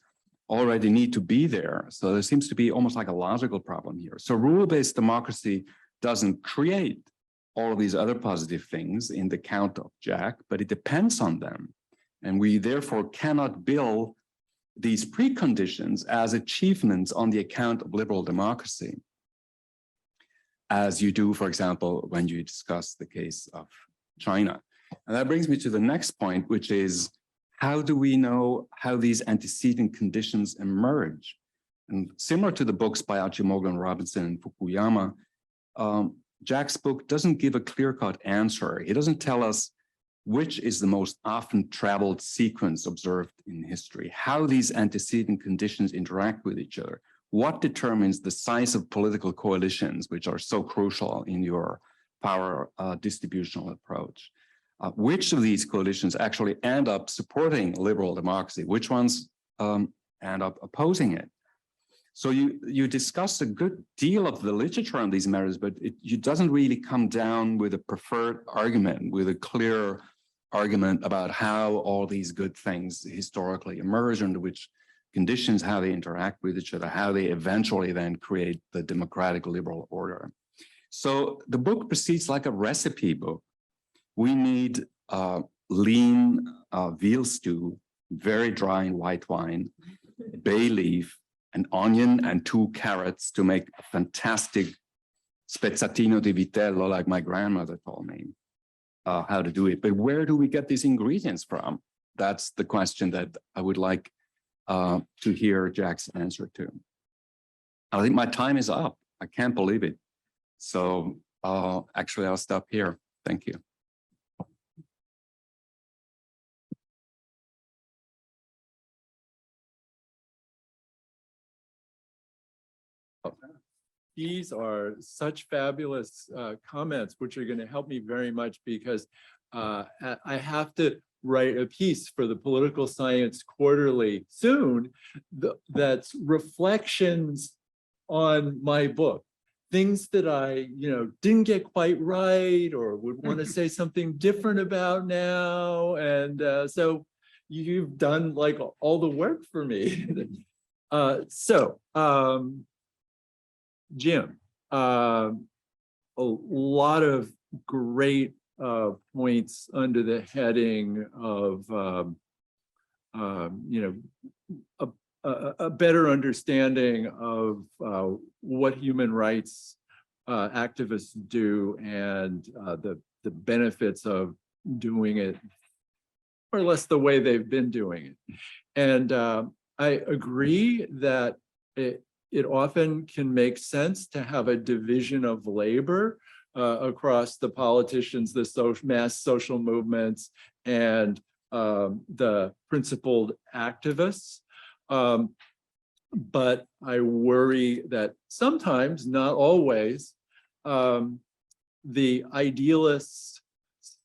already need to be there? So there seems to be almost like a logical problem here. So rule-based democracy doesn't create all of these other positive things in the count of Jack, but it depends on them. And we therefore cannot bill these preconditions as achievements on the account of liberal democracy, as you do, for example, when you discuss the case of China. And that brings me to the next point, which is, how do we know how these antecedent conditions emerge? And similar to the books by Achimogo and Robinson and Fukuyama, Jack's book doesn't give a clear-cut answer. He doesn't tell us which is the most often traveled sequence observed in history, how these antecedent conditions interact with each other, what determines the size of political coalitions, which are so crucial in your power distributional approach. Which of these coalitions actually end up supporting liberal democracy? Which ones end up opposing it? So you discuss a good deal of the literature on these matters, but it doesn't really come down with a preferred argument, with a clear argument about how all these good things historically emerge, under which conditions, how they interact with each other, how they eventually then create the democratic liberal order. So the book proceeds like a recipe book. We need lean veal stew, very dry in white wine, bay leaf, an onion and 2 carrots to make a fantastic spezzatino di vitello, like my grandmother told me how to do it. But where do we get these ingredients from? That's the question that I would like to hear Jack's answer to. I think my time is up. I can't believe it. So actually, I'll stop here. Thank you. These are such fabulous comments, which are going to help me very much, because I have to write a piece for the Political Science Quarterly soon that's reflections on my book, things that I didn't get quite right or would want to say something different about now. And so you've done like all the work for me. Jim, a lot of great points under the heading of a better understanding of what human rights activists do and the benefits of doing it, more or less the way they've been doing it. And I agree that it often can make sense to have a division of labor across the politicians, the mass social movements, and the principled activists. But I worry that sometimes, not always, the idealists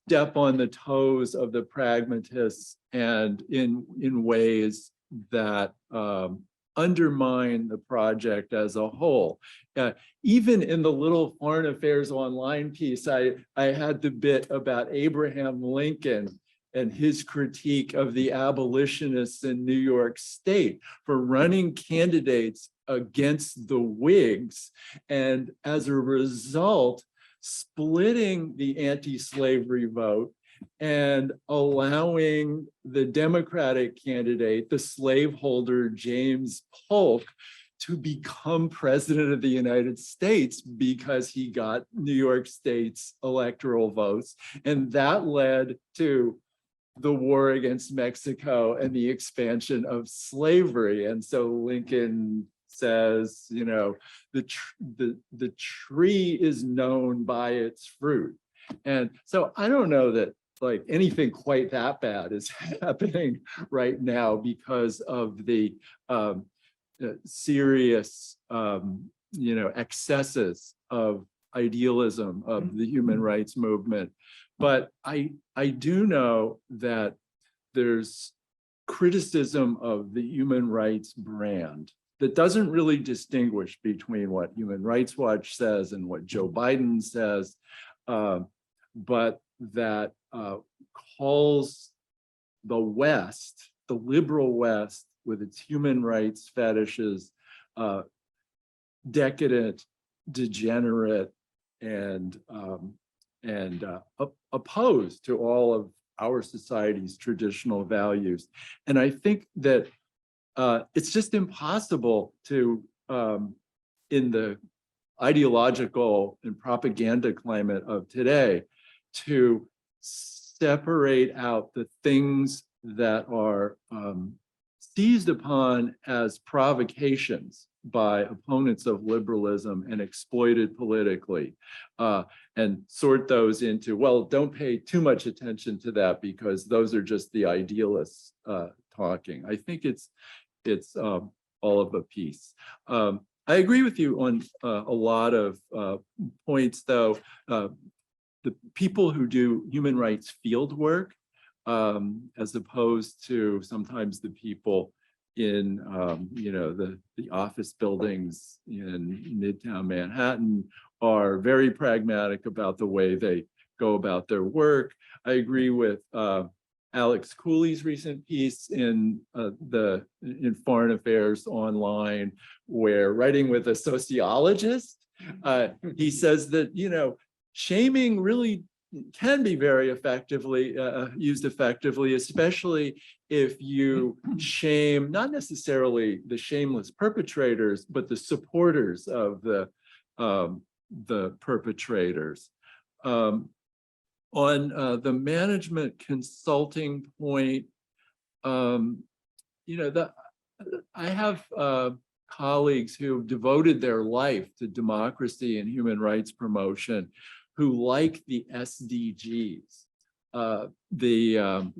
step on the toes of the pragmatists, and in ways that undermine the project as a whole. Even in the little Foreign Affairs Online piece, I had the bit about Abraham Lincoln and his critique of the abolitionists in New York State for running candidates against the Whigs, and as a result, splitting the anti-slavery vote and allowing the Democratic candidate, the slaveholder James Polk, to become president of the United States because he got New York State's electoral votes. And that led to the war against Mexico and the expansion of slavery. And so Lincoln says, you know, the tree is known by its fruit. And so I don't know that like anything quite that bad is happening right now because of the serious, you know, excesses of idealism of the human rights movement. But I do know that there's criticism of the human rights brand that doesn't really distinguish between what Human Rights Watch says and what Joe Biden says, but that calls the West, the liberal West, with its human rights fetishes, decadent, degenerate, and opposed to all of our society's traditional values. And I think that it's just impossible to, in the ideological and propaganda climate of today, to separate out the things that are seized upon as provocations by opponents of liberalism and exploited politically, and sort those into, well, don't pay too much attention to that because those are just the idealists talking. I think it's all of a piece. I agree with you on a lot of points, though. The people who do human rights field work, as opposed to sometimes the people in you know, the office buildings in Midtown Manhattan, are very pragmatic about the way they go about their work. I agree with Alex Cooley's recent piece in Foreign Affairs Online, where, writing with a sociologist, he says that, you know, shaming really can be very effectively used effectively, especially if you shame not necessarily the shameless perpetrators, but the supporters of the perpetrators. On the management consulting point, you know, I have colleagues who have devoted their life to democracy and human rights promotion, who like the SDGs, the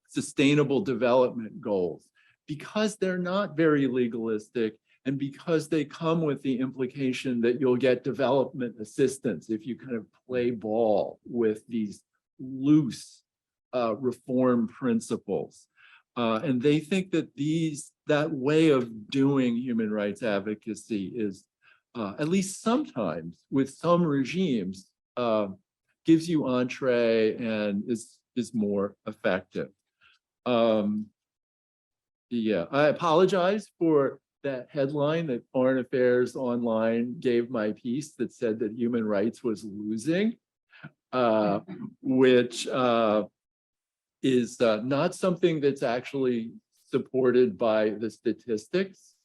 Sustainable Development Goals, because they're not very legalistic and because they come with the implication that you'll get development assistance if you kind of play ball with these loose reform principles. And they think that that way of doing human rights advocacy is, at least sometimes with some regimes, gives you entree and is more effective. Yeah, I apologize for that headline that Foreign Affairs Online gave my piece that said that human rights was losing, which is not something that's actually supported by the statistics.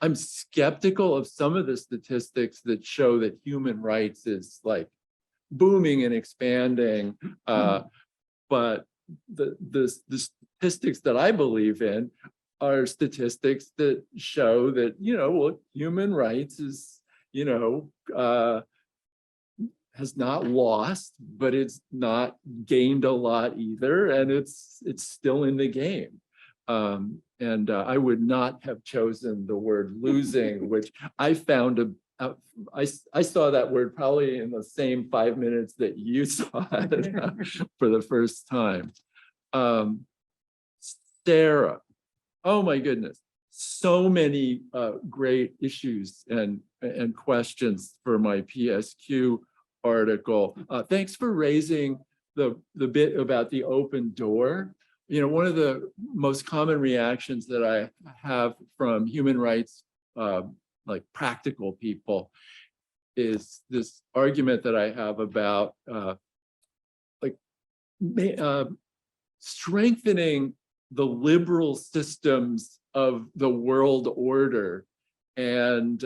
I'm skeptical of some of the statistics that show that human rights is like booming and expanding, but the statistics that I believe in are statistics that show that, you know, well, human rights is, you know, has not lost, but it's not gained a lot either, and it's still in the game. And I would not have chosen the word losing, which I found I saw that word probably in the same 5 minutes that you saw it for the first time. Sarah, oh my goodness, so many great issues and questions for my PSQ article. Thanks for raising the bit about the open door. You know, one of the most common reactions that I have from human rights, like practical people, is this argument that I have about strengthening the liberal systems of the world order and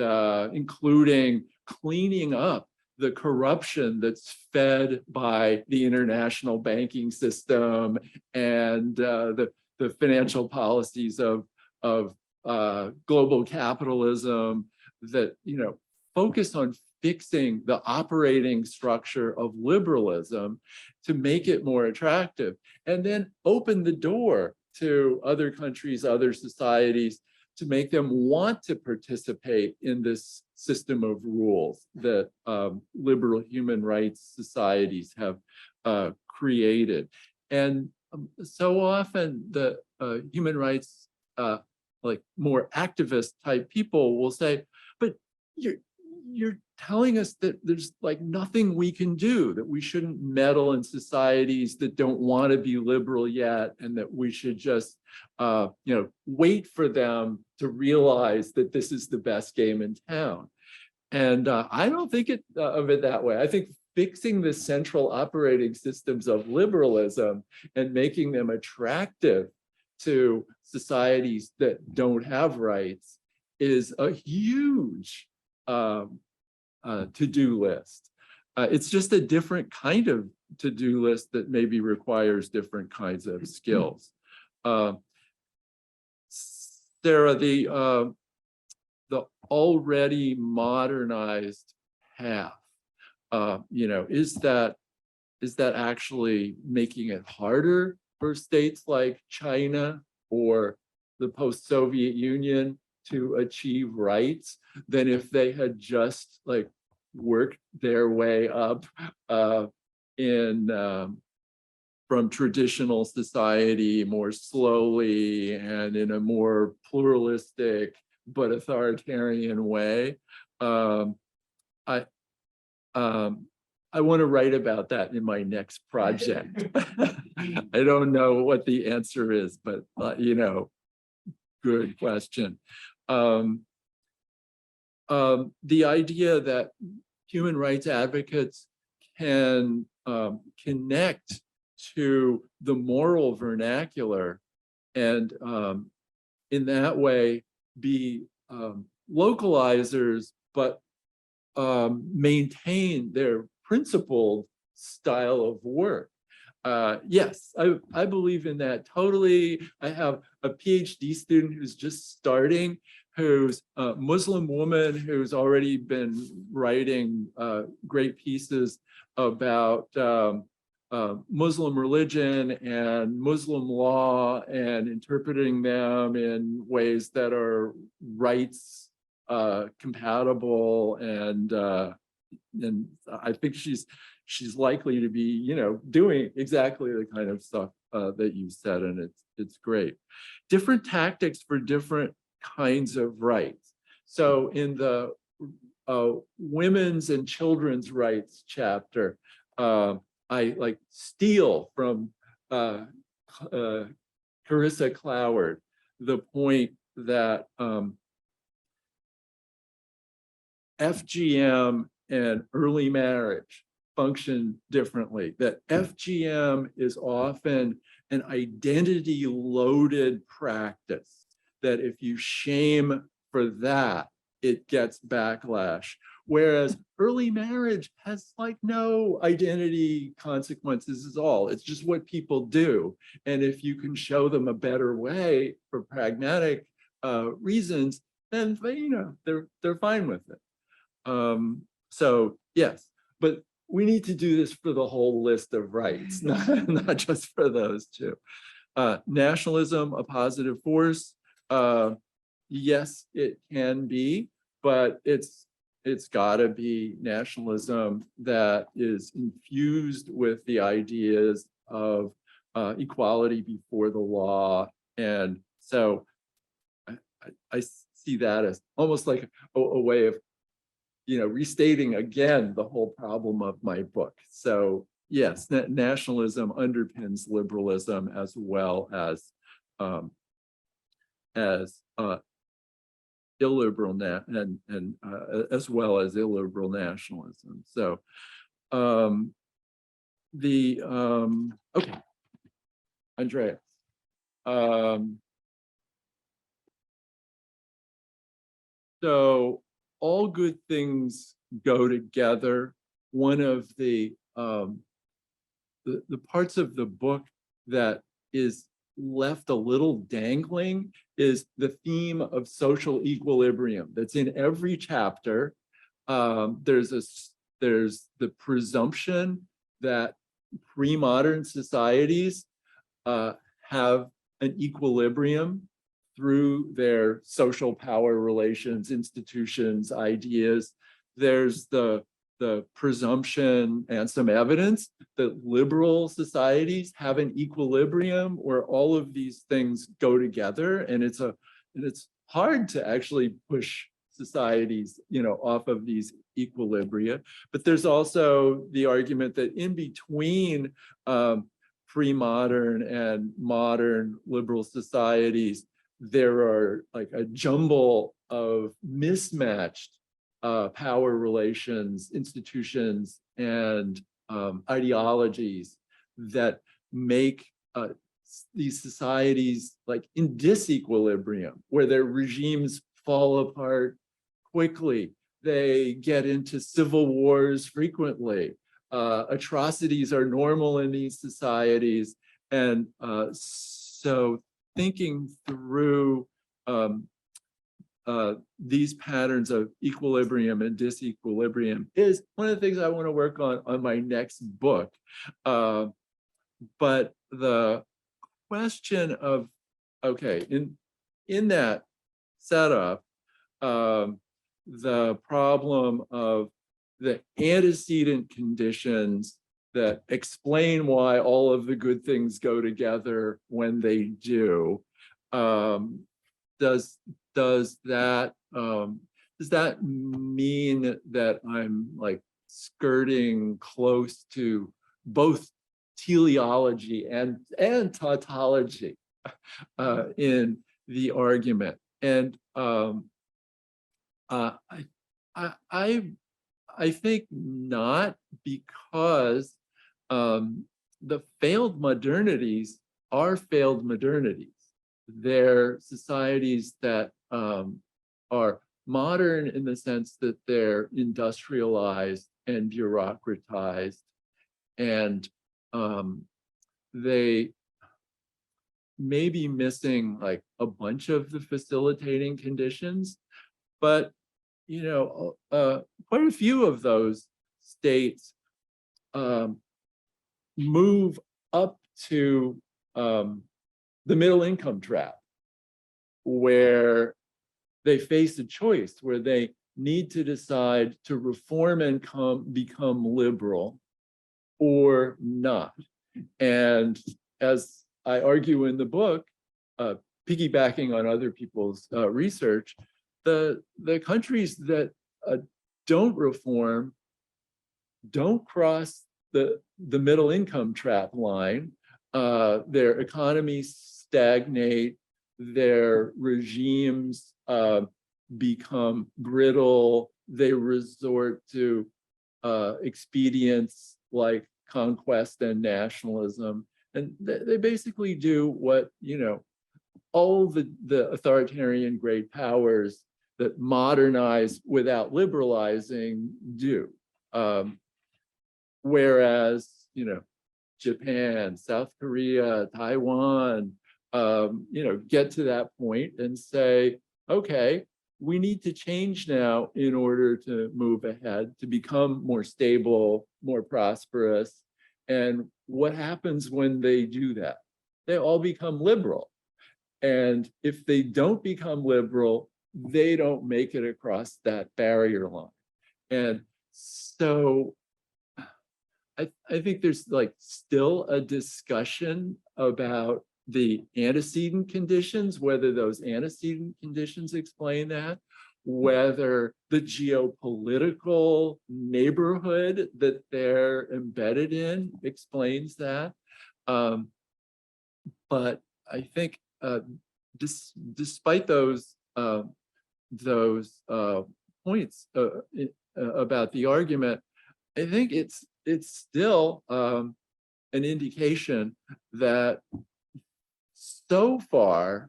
including cleaning up the corruption that's fed by the international banking system and the financial policies of global capitalism that, focus on fixing the operating structure of liberalism to make it more attractive, and then open the door to other countries, other societies, to make them want to participate in this system of rules that liberal human rights societies have created. And so often the human rights, like more activist type people will say, but you're telling us that there's like nothing we can do, that we shouldn't meddle in societies that don't want to be liberal yet, and that we should just wait for them to realize that this is the best game in town. And I don't think of it that way. I think fixing the central operating systems of liberalism and making them attractive to societies that don't have rights is a huge to-do list. It's just a different kind of to-do list that maybe requires different kinds of skills. Sarah, the already modernized path, is that actually making it harder for states like China or the post-Soviet Union to achieve rights than if they had just like worked their way up from traditional society more slowly and in a more pluralistic but authoritarian way? I want to write about that in my next project. I don't know what the answer is, but good question. The idea that human rights advocates can connect to the moral vernacular and in that way be localizers, but maintain their principled style of work. Yes, I believe in that totally. I have a PhD student who's just starting, who's a Muslim woman who's already been writing great pieces about Muslim religion and Muslim law and interpreting them in ways that are rights compatible, and I think she's likely to be doing exactly the kind of stuff that you said, and it's great. Different tactics for different kinds of rights. So in the women's and children's rights chapter, I like steal from Carissa Cloward the point that FGM and early marriage function differently, that FGM is often an identity loaded practice, that if you shame for that, it gets backlash. Whereas early marriage has like no identity consequences at all. It's just what people do. And if you can show them a better way for pragmatic reasons, then they're fine with it. So yes, but we need to do this for the whole list of rights, not just for those two. Nationalism, a positive force. Yes, it can be, but it's got to be nationalism that is infused with the ideas of equality before the law. And so I see that as almost like a way of restating again the whole problem of my book. So yes, nationalism underpins liberalism as well as illiberal as well as illiberal nationalism. So okay, Andreas. So all good things go together. One of the parts of the book that is left a little dangling is the theme of social equilibrium that's in every chapter. There's the presumption that pre-modern societies have an equilibrium through their social power relations, institutions, ideas. There's the presumption and some evidence that liberal societies have an equilibrium where all of these things go together, and it's hard to actually push societies, off of these equilibria. But there's also the argument that in between pre-modern and modern liberal societies, there are like a jumble of mismatched power relations, institutions, and ideologies that make these societies like in disequilibrium, where their regimes fall apart quickly. They get into civil wars frequently. Atrocities are normal in these societies. And so thinking through these patterns of equilibrium and disequilibrium is one of the things I want to work on my next book. But the question of, okay, in that setup, the problem of the antecedent conditions that explain why all of the good things go together when they do, does that mean that I'm like skirting close to both teleology and tautology in the argument? And I think not, because the failed modernities are failed modernities. They're societies that are modern in the sense that they're industrialized and bureaucratized, and they may be missing like a bunch of the facilitating conditions, but quite a few of those states move up to the middle income trap, where they face a choice, where they need to decide to reform and become liberal or not. And as I argue in the book, piggybacking on other people's research, the countries that don't reform don't cross the middle income trap line. Their economies stagnate, their regimes become brittle, they resort to expedients like conquest and nationalism. And they basically do what, all the authoritarian great powers that modernize without liberalizing do. Whereas, Japan, South Korea, Taiwan, get to that point and say, okay, we need to change now in order to move ahead, to become more stable, more prosperous. And what happens when they do that? They all become liberal. And if they don't become liberal, they don't make it across that barrier line. And so I think there's like still a discussion about the antecedent conditions, whether those antecedent conditions explain that, whether the geopolitical neighborhood that they're embedded in explains that. But I think despite those points about the argument, I think it's still an indication that so far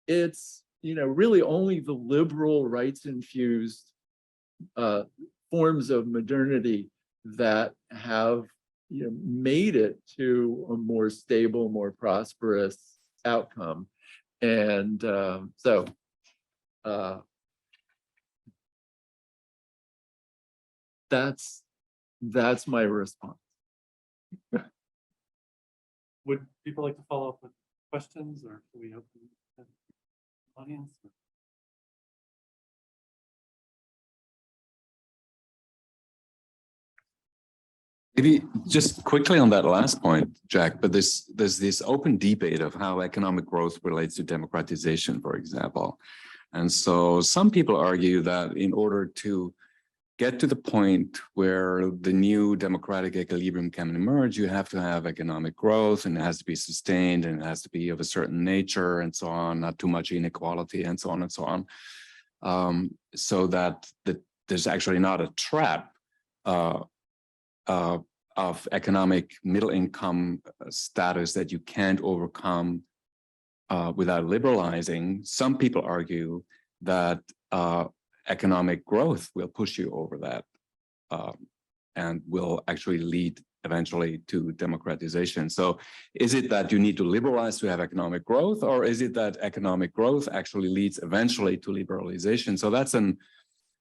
it's really only the liberal rights-infused forms of modernity that have made it to a more stable, more prosperous outcome. And that's my response. Would people like to follow up with questions, or should we open the audience? Maybe just quickly on that last point, Jack, but there's this open debate of how economic growth relates to democratization, for example. And so some people argue that in order to get to the point where the new democratic equilibrium can emerge, you have to have economic growth, and it has to be sustained, and it has to be of a certain nature and so on, not too much inequality and so on and so on. So that there's actually not a trap of economic middle income status that you can't overcome without liberalizing. Some people argue that economic growth will push you over that and will actually lead eventually to democratization. So is it that you need to liberalize to have economic growth, or is it that economic growth actually leads eventually to liberalization? So that's an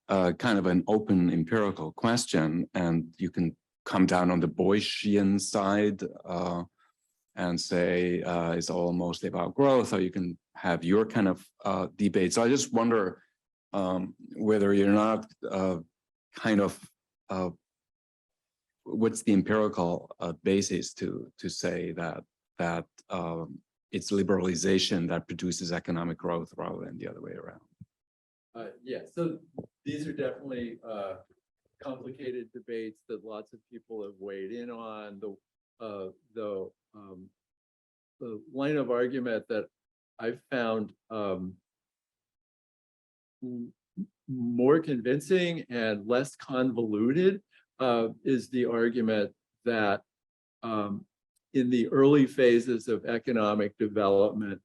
kind of an open empirical question, and you can come down on the Boycian side and say it's all mostly about growth, or you can have your kind of debate. So I just wonder whether you're not kind of what's the empirical basis to say that it's liberalization that produces economic growth rather than the other way around. Yeah, so these are definitely complicated debates that lots of people have weighed in on. The line of argument that I've found more convincing and less convoluted is the argument that in the early phases of economic development,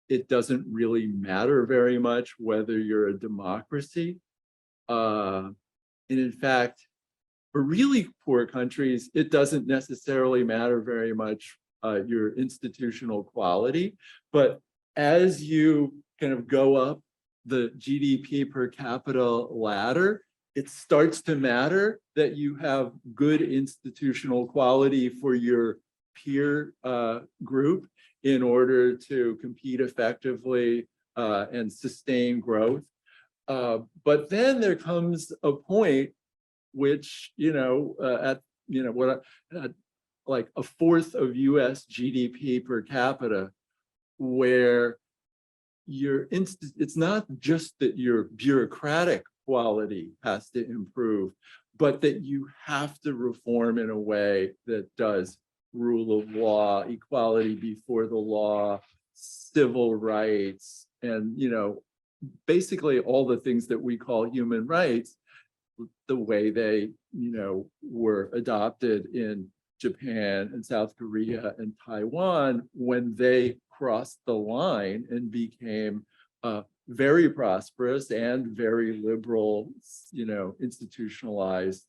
it doesn't really matter very much whether you're a democracy. And in fact, for really poor countries, it doesn't necessarily matter very much your institutional quality. But as you kind of go up the GDP per capita ladder, it starts to matter that you have good institutional quality for your peer group in order to compete effectively and sustain growth. But then there comes a point which, like a fourth of US GDP per capita, where it's not just that your bureaucratic quality has to improve, but that you have to reform in a way that does rule of law, equality before the law, civil rights, and basically all the things that we call human rights, the way they were adopted in Japan and South Korea and Taiwan when they crossed the line and became very prosperous and very liberal, institutionalized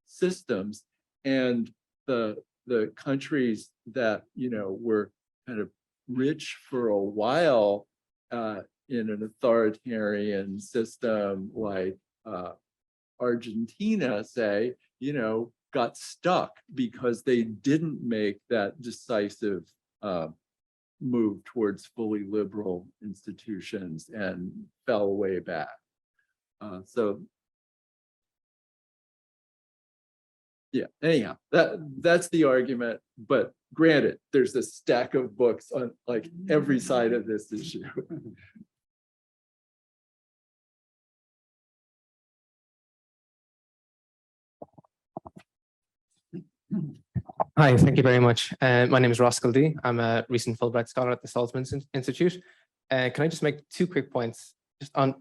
systems. And the countries that were kind of rich for a while in an authoritarian system like Argentina, say, got stuck because they didn't make that decisive move towards fully liberal institutions and fell way back. So yeah, anyhow, that's the argument. But granted, there's a stack of books on like every side of this issue. Hi, thank you very much. My name is Ross Kildee. I'm a recent Fulbright scholar at the Salzman Institute. Can I just make two quick points? I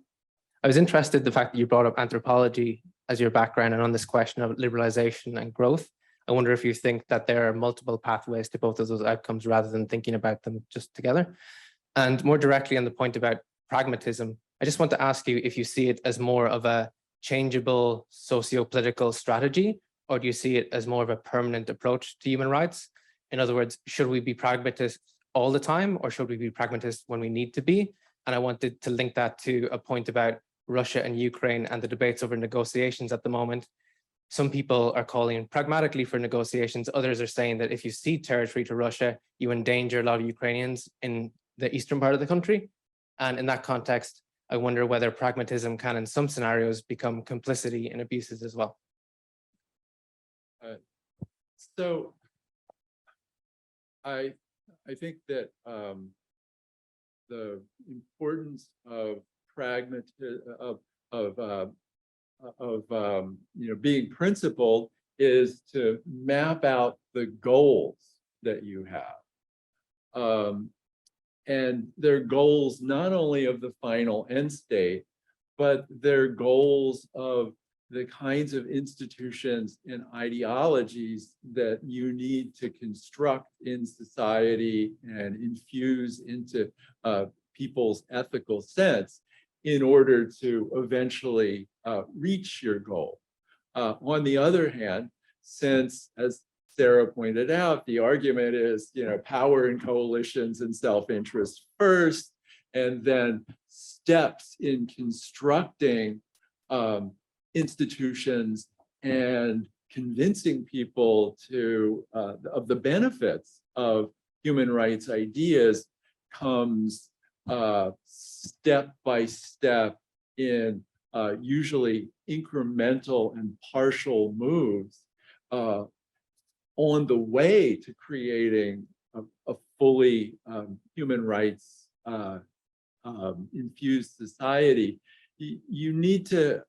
was interested in the fact that you brought up anthropology as your background and on this question of liberalization and growth. I wonder if you think that there are multiple pathways to both of those outcomes rather than thinking about them just together. And more directly on the point about pragmatism, I just want to ask you if you see it as more of a changeable socio-political strategy, or do you see it as more of a permanent approach to human rights? In other words, should we be pragmatists all the time, or should we be pragmatists when we need to be? And I wanted to link that to a point about Russia and Ukraine and the debates over negotiations at the moment. Some people are calling pragmatically for negotiations. Others are saying that if you cede territory to Russia, you endanger a lot of Ukrainians in the eastern part of the country. And in that context, I wonder whether pragmatism can, in some scenarios, become complicity in abuses as well. So I think that the importance of being principled is to map out the goals that you have. And they're goals not only of the final end state, but they're goals of the kinds of institutions and ideologies that you need to construct in society and infuse into people's ethical sense in order to eventually reach your goal. On the other hand, since, as Sarah pointed out, the argument is, power and coalitions and self-interest first, and then steps in constructing institutions and convincing people of the benefits of human rights ideas comes step by step in usually incremental and partial moves on the way to creating a fully human rights infused society. You need to,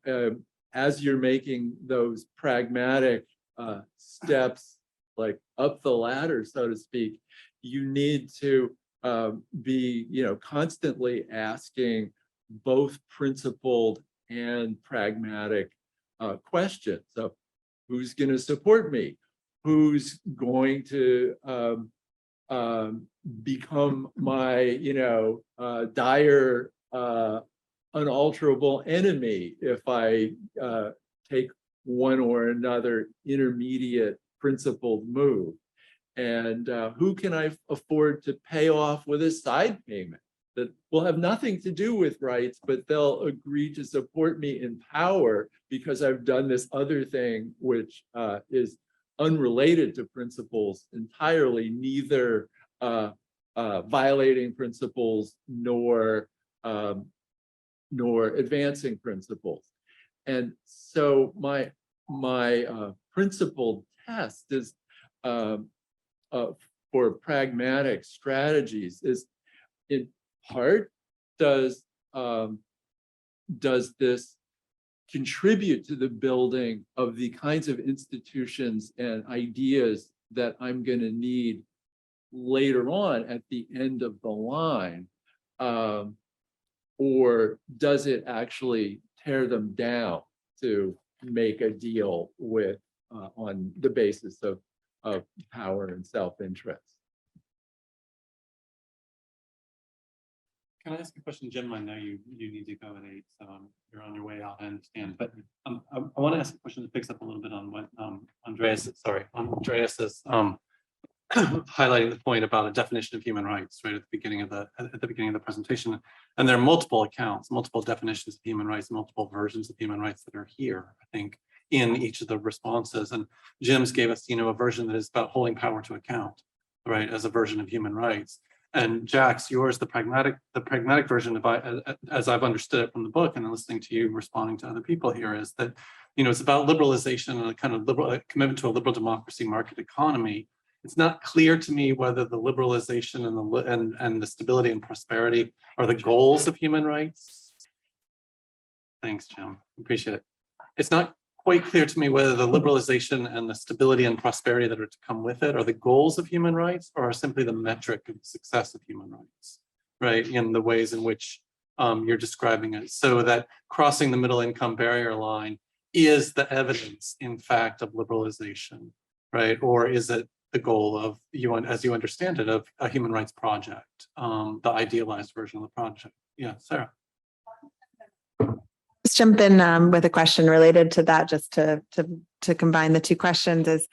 as you're making those pragmatic steps, like up the ladder, so to speak, you need to be, constantly asking both principled and pragmatic questions. So, who's going to support me? Who's going to become my, dire, unalterable enemy if I take one or another intermediate principled move? And who can I afford to pay off with a side payment that will have nothing to do with rights, but they'll agree to support me in power because I've done this other thing, which is unrelated to principles entirely, neither violating principles nor advancing principles. And so my principled test is for pragmatic strategies is, in part, does this contribute to the building of the kinds of institutions and ideas that I'm going to need later on at the end of the line? Or does it actually tear them down to make a deal with on the basis of power and self-interest? Can I ask a question, Jim? I know you need to go at 8, so you're on your way out, I understand. But I want to ask a question that picks up a little bit on what Andreas is highlighting the point about a definition of human rights right at the beginning of the presentation. And there are multiple accounts, multiple definitions of human rights, multiple versions of human rights that are here, I think, in each of the responses. And Jim's gave us, a version that is about holding power to account, right, as a version of human rights. And Jack's, yours, the pragmatic version, as I've understood it from the book and listening to you responding to other people here, is that, it's about liberalization and a kind of liberal commitment to a liberal democracy market economy. It's not clear to me whether the liberalization and the stability and prosperity are the goals of human rights. Thanks, Jim. Appreciate it. It's not quite clear to me whether the liberalization and the stability and prosperity that are to come with it are the goals of human rights or are simply the metric of the success of human rights, right? In the ways in which you're describing it. So that crossing the middle income barrier line is the evidence, in fact, of liberalization, right? Or is it the goal of you, as you understand it, of a human rights project, the idealized version of the project? Yeah, Sarah. Just jump in with a question related to that, just to combine the two questions is,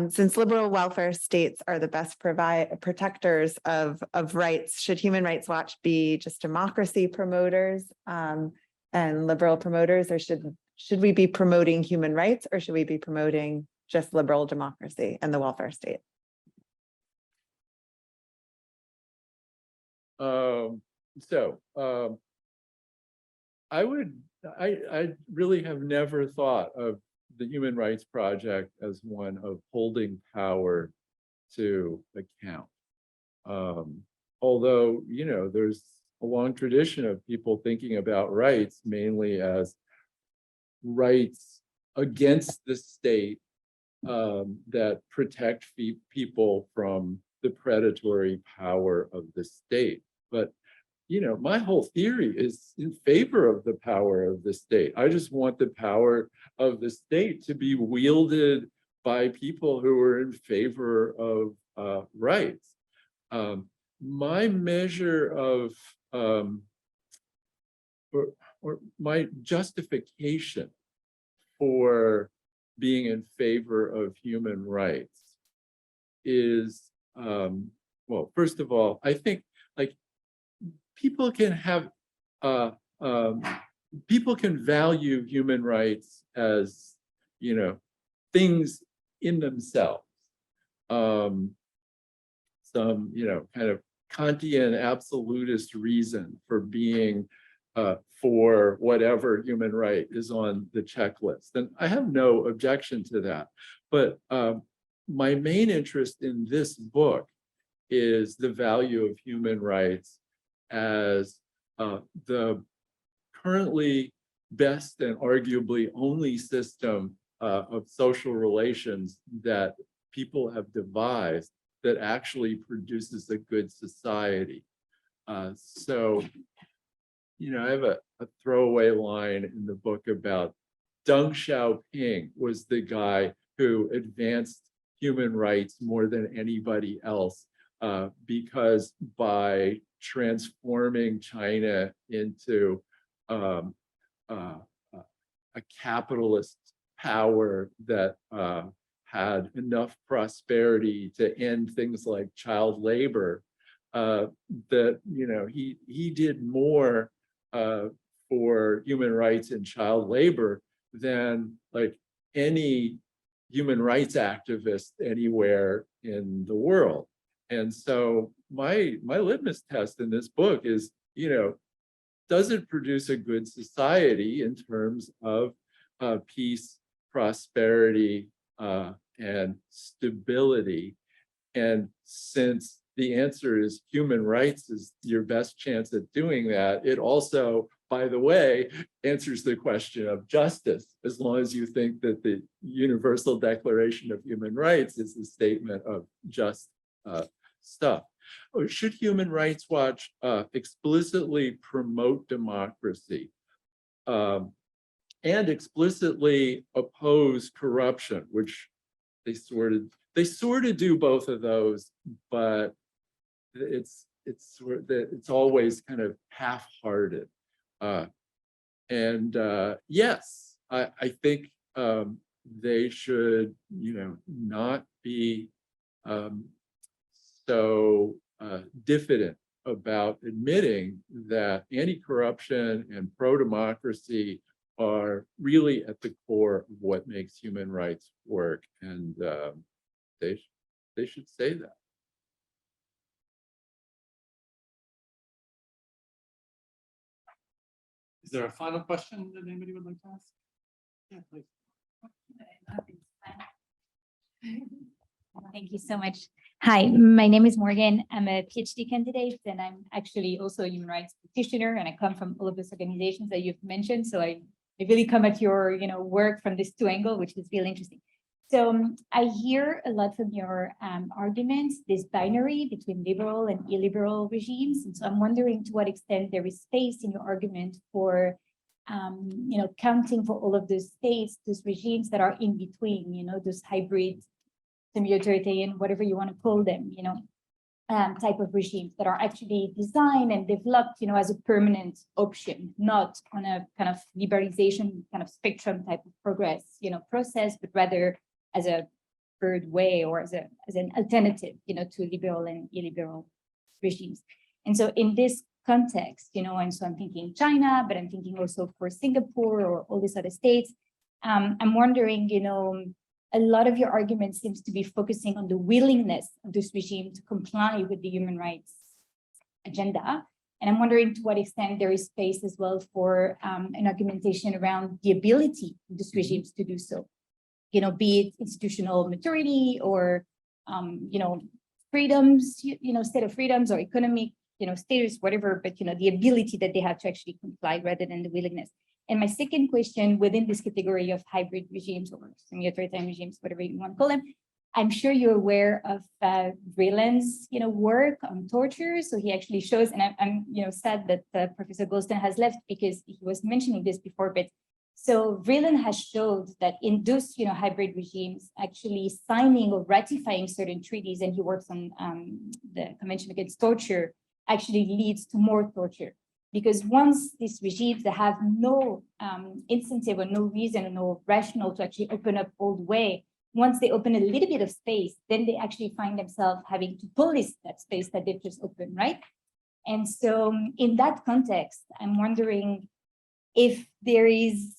since liberal welfare states are the best protectors of rights, should Human Rights Watch be just democracy promoters and liberal promoters, or should we be promoting human rights, or should we be promoting just liberal democracy and the welfare state? I really have never thought of the Human Rights Project as one of holding power to account. Although, you know, there's a long tradition of people thinking about rights mainly as rights against the state that protect people from the predatory power of the state. But you know, my whole theory is in favor of the power of the state. I just want the power of the state to be wielded by people who are in favor of rights. My measure of, or my justification for being in favor of human rights is, well, first of all, I think like people can have, people can value human rights as, you know, things in themselves. Some, you know, kind of Kantian absolutist reason for being for whatever human right is on the checklist. And I have no objection to that. But my main interest in this book is the value of human rights as the currently best and arguably only system of social relations that people have devised that actually produces a good society. So, you know, I have a throwaway line in the book about Deng Xiaoping was the guy who advanced human rights more than anybody else because by transforming China into a capitalist power that had enough prosperity to end things like child labor, that, you know, he did more for human rights and child labor than like any human rights activist anywhere in the world. And so my litmus test in this book is, you know, does it produce a good society in terms of peace, prosperity, and stability? And since the answer is human rights is your best chance at doing that, it also, by the way, answers the question of justice, as long as you think that the Universal Declaration of Human Rights is the statement of just stuff. Or should Human Rights Watch explicitly promote democracy and explicitly oppose corruption, which they sort of do both of those, but it's always kind of half-hearted. Yes, I think they should, you know, not be so diffident about admitting that anti-corruption and pro-democracy are really at the core of what makes human rights work, and they should say that. Is there a final question that anybody would like to ask? Yeah, please. Thank you so much. Hi, my name is Morgan. I'm a PhD candidate, and I'm actually also a human rights practitioner, and I come from all of those organizations that you've mentioned. So I really come at your, you know, work from this two angle, which is really interesting. So I hear a lot from your arguments, this binary between liberal and illiberal regimes. And so I'm wondering to what extent there is space in your argument for, you know, counting for all of those states, those regimes that are in between, you know, those hybrid semi-authoritarian, whatever you want to call them, type of regimes that are actually designed and developed, as a permanent option, not on a kind of liberalization kind of spectrum type of progress, process, but rather as a third way or as an alternative, to liberal and illiberal regimes. And so in this context, and so I'm thinking China, but I'm thinking also for Singapore or all these other states. I'm wondering, a lot of your argument seems to be focusing on the willingness of this regime to comply with the human rights agenda. And I'm wondering to what extent there is space as well for an argumentation around the ability of these regimes to do so, be it institutional maturity or, freedoms, state of freedoms or economic, status, whatever, but, the ability that they have to actually comply rather than the willingness. And my second question within this category of hybrid regimes or semi-authoritarian regimes, whatever you want to call them, I'm sure you're aware of Vreeland's, work on torture. So he actually shows, and I'm sad that Professor Goldstein has left because he was mentioning this before, but so Vreeland has showed that in those, hybrid regimes, actually signing or ratifying certain treaties, and he works on the Convention Against Torture, actually leads to more torture. Because once these regimes that have no incentive or no reason or no rationale to actually open up all the way, once they open a little bit of space, then they actually find themselves having to police that space that they've just opened, right? And so in that context, I'm wondering if there is,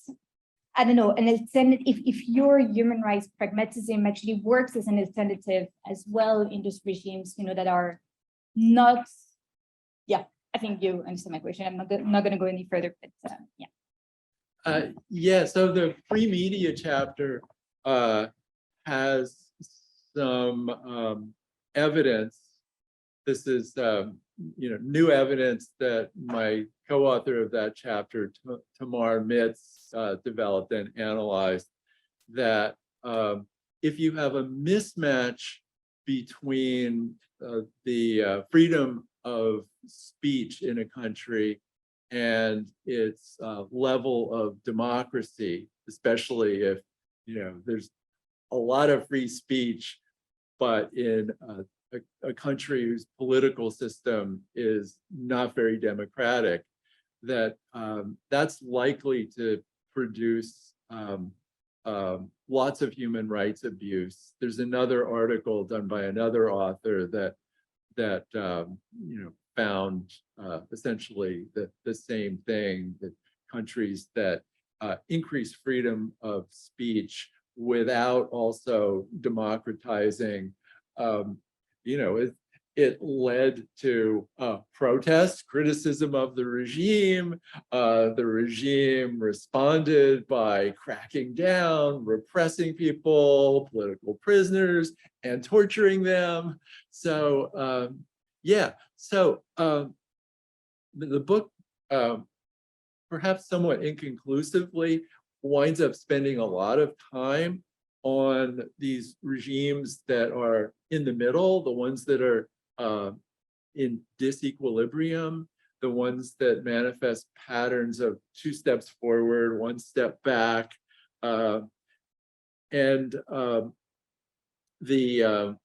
I don't know, an alternative, if your human rights pragmatism actually works as an alternative as well in those regimes, that are not, yeah. I think you understand my question. I'm not going to go any further, but yeah. Yeah, so the free media chapter has some evidence. This is new evidence that my co-author of that chapter, Tamar Mitz, developed and analyzed, that if you have a mismatch between the freedom of speech in a country and its level of democracy, especially if there's a lot of free speech, but in a country whose political system is not very democratic, that that's likely to produce lots of human rights abuse. There's another article done by another author that found essentially the same thing, that countries that increase freedom of speech without also democratizing, it led to protest, criticism of the regime. The regime responded by cracking down, repressing people, political prisoners, and torturing them. So yeah, so the book, perhaps somewhat inconclusively, winds up spending a lot of time on these regimes that are in the middle, the ones that are in disequilibrium, the ones that manifest patterns of 2 steps forward, 1 step back, and the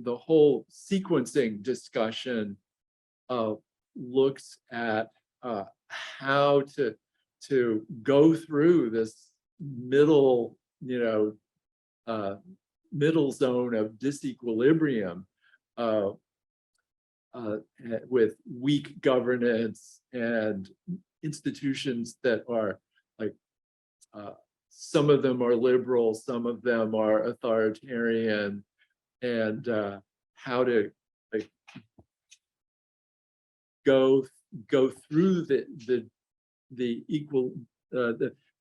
whole sequencing discussion looks at how to go through this middle zone of disequilibrium with weak governance and institutions that are like, some of them are liberal, some of them are authoritarian, and how to like go through this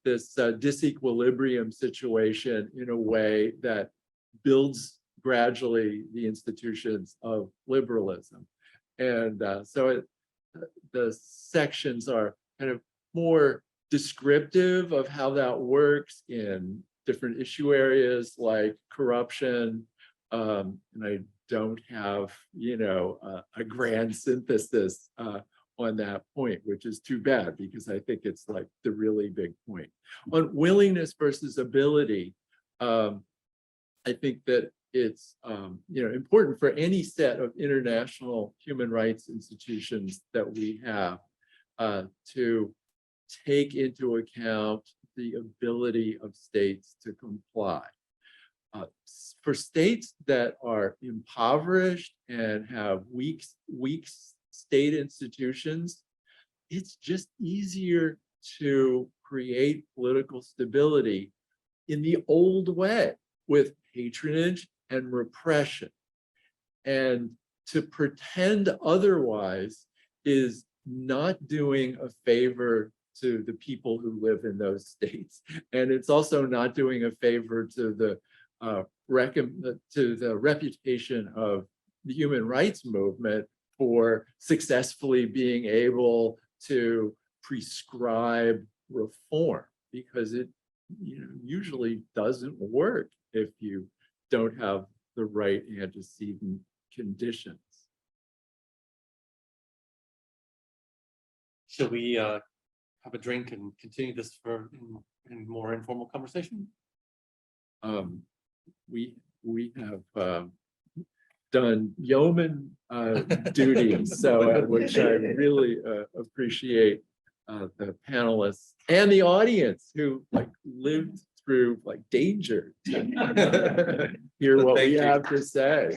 disequilibrium situation in a way that builds gradually the institutions of liberalism. And so the sections are kind of more descriptive of how that works in different issue areas like corruption. And I don't have, a grand synthesis on that point, which is too bad, because I think it's like the really big point. On willingness versus ability, I think that it's important for any set of international human rights institutions that we have to take into account the ability of states to comply. For states that are impoverished and have weak state institutions, it's just easier to create political stability in the old way with patronage and repression. And to pretend otherwise is not doing a favor to the people who live in those states. And it's also not doing a favor to the reputation of the human rights movement for successfully being able to prescribe reform, because it usually doesn't work if you don't have the right antecedent conditions. Shall we have a drink and continue this for in more informal conversation? We have done yeoman duty, so which I really appreciate the panelists and the audience who lived through danger to hear what we have to say.